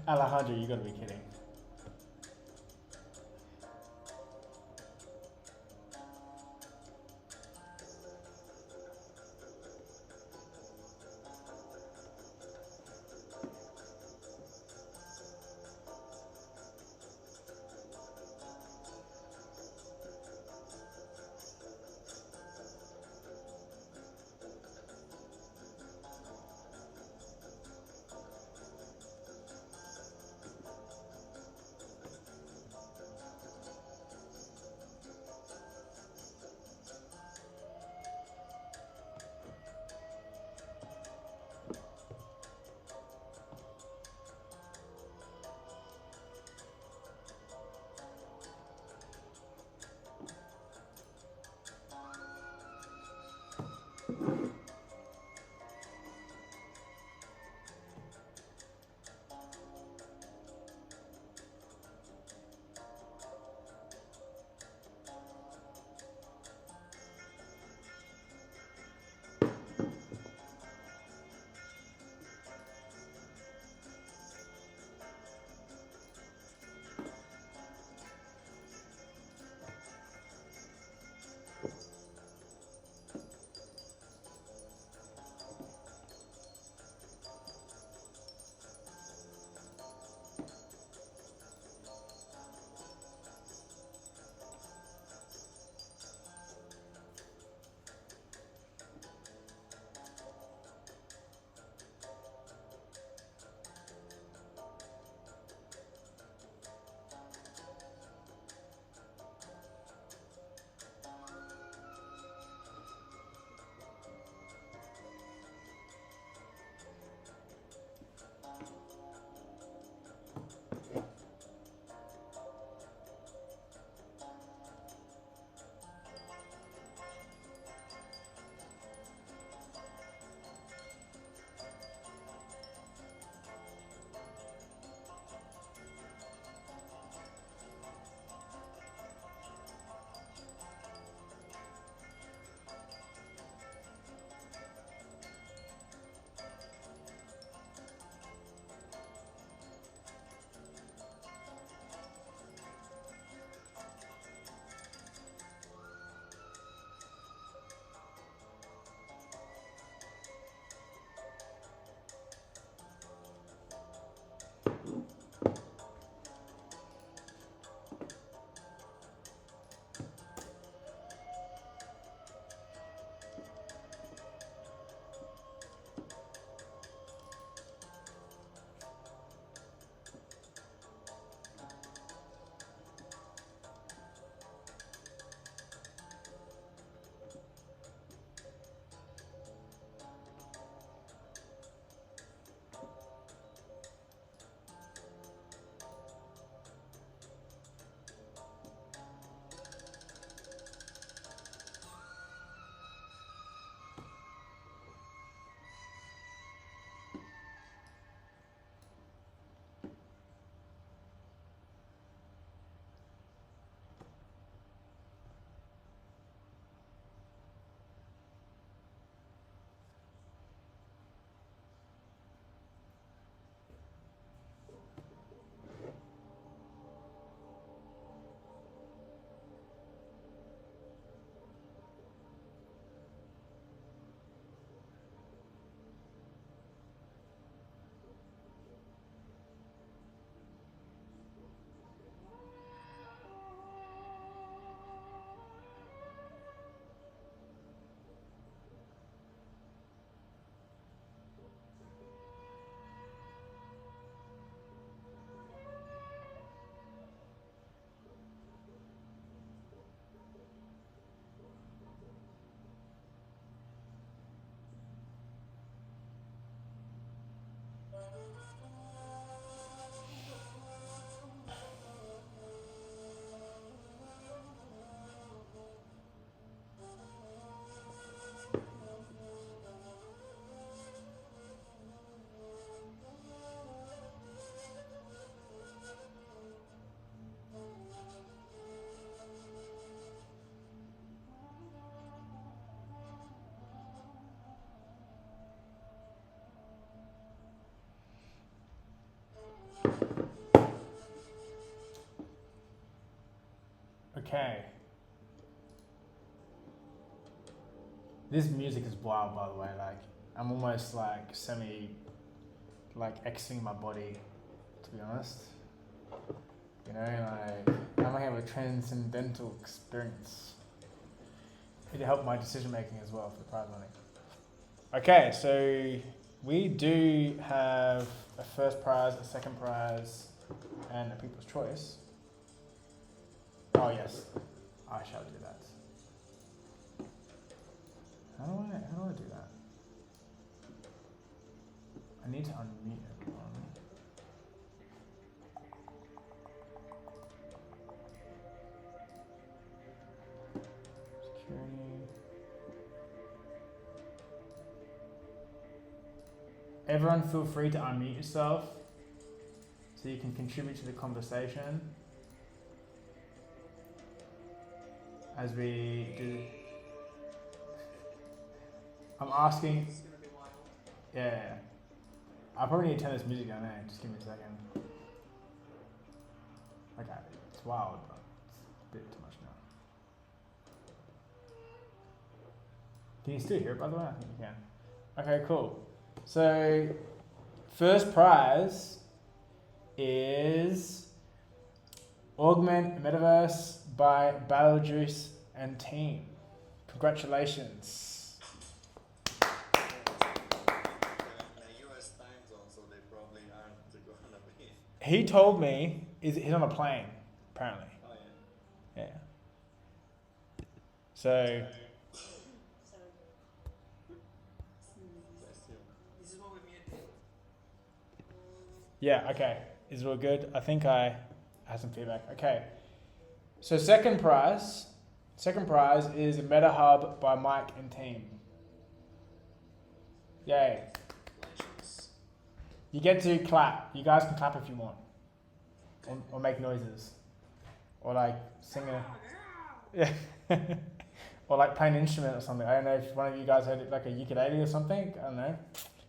Alejandro, you gotta be kidding. This music is wild, by the way. Like, I'm almost like exiting my body, to be honest. You know, like, I might have a transcendental experience. It'll help my decision making as well for the prize money. Okay, so we do have a first prize, a second prize, and a people's choice. Oh yes, I shall do that. How do I do that? I need to unmute everyone. Security. Everyone feel free to unmute yourself so you can contribute to the conversation as we do. I'm asking. Yeah. I probably need to turn this music down there. Just give me a second. Okay. It's wild, but it's a bit too much now. Can you still hear it, by the way? I think you can. Okay, cool. So, first prize is Augment Metaverse by Battlejuice and team. Congratulations. He told me he's on a plane, apparently. Oh yeah. Yeah. So. This is what we muted. Yeah. Okay. Is it all good? I think I had some feedback. Okay. So second prize is MetaHub by Mike and team. Yay. You get to clap. You guys can clap if you want. Or make noises. Or like sing a... Yeah. Or like play an instrument or something. I don't know if one of you guys heard like a ukulele or something. I don't know.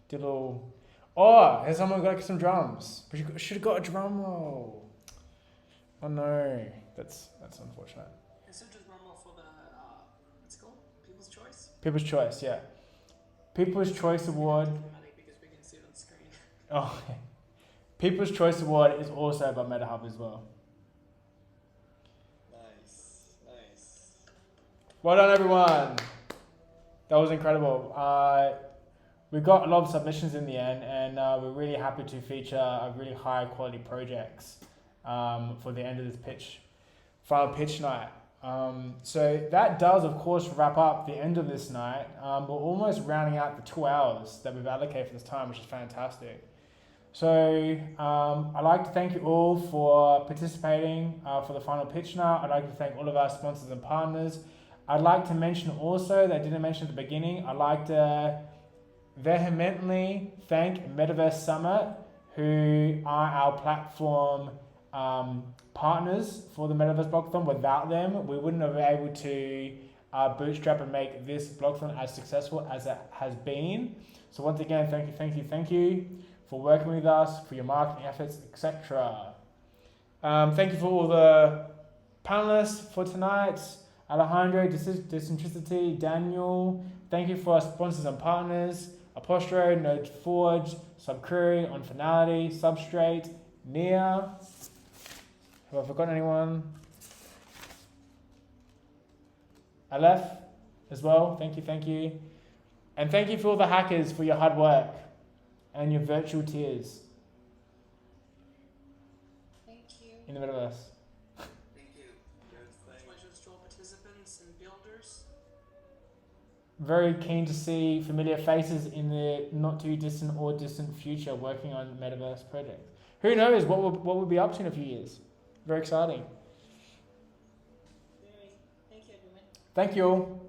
Did a little... Oh, has someone got some drums? But you should have got a drum roll. Oh no. That's unfortunate. Instead of drum roll for the, what's it called? People's Choice? People's Choice, yeah. People's Choice Award... Because we can see it on screen. Oh, okay. People's Choice Award is also by MetaHub as well. Nice. Well done, everyone. That was incredible. We got a lot of submissions in the end, and we're really happy to feature a really high quality projects for the end of this final pitch night. So that does, of course, wrap up the end of this night. We're almost rounding out the 2 hours that we've allocated for this time, which is fantastic. So I'd like to thank you all for participating for the final pitch night. I'd like to thank all of our sponsors and partners. I'd like to mention also, that I didn't mention at the beginning, I'd like to vehemently thank Metaverse Summit, who are our platform partners for the Metaverse Blockathon. Without them, we wouldn't have been able to bootstrap and make this blockathon as successful as it has been. So once again, thank you for working with us, for your marketing efforts, etc. Thank you for all the panelists for tonight. Alejandro, Disintricity, Daniel. Thank you for our sponsors and partners. Apostro, NodeForge, Subquery, On Finality, Substrate, Nia. Have I forgotten anyone? Aleph as well. Thank you. And thank you for all the hackers for your hard work and your virtual tears. Thank you. In the Metaverse. Thank you. Pleasure to all participants and builders. Very keen to see familiar faces in the not too distant or distant future working on Metaverse projects. Who knows what we'll be up to in a few years. Very exciting. Thank you, everyone. Thank you all.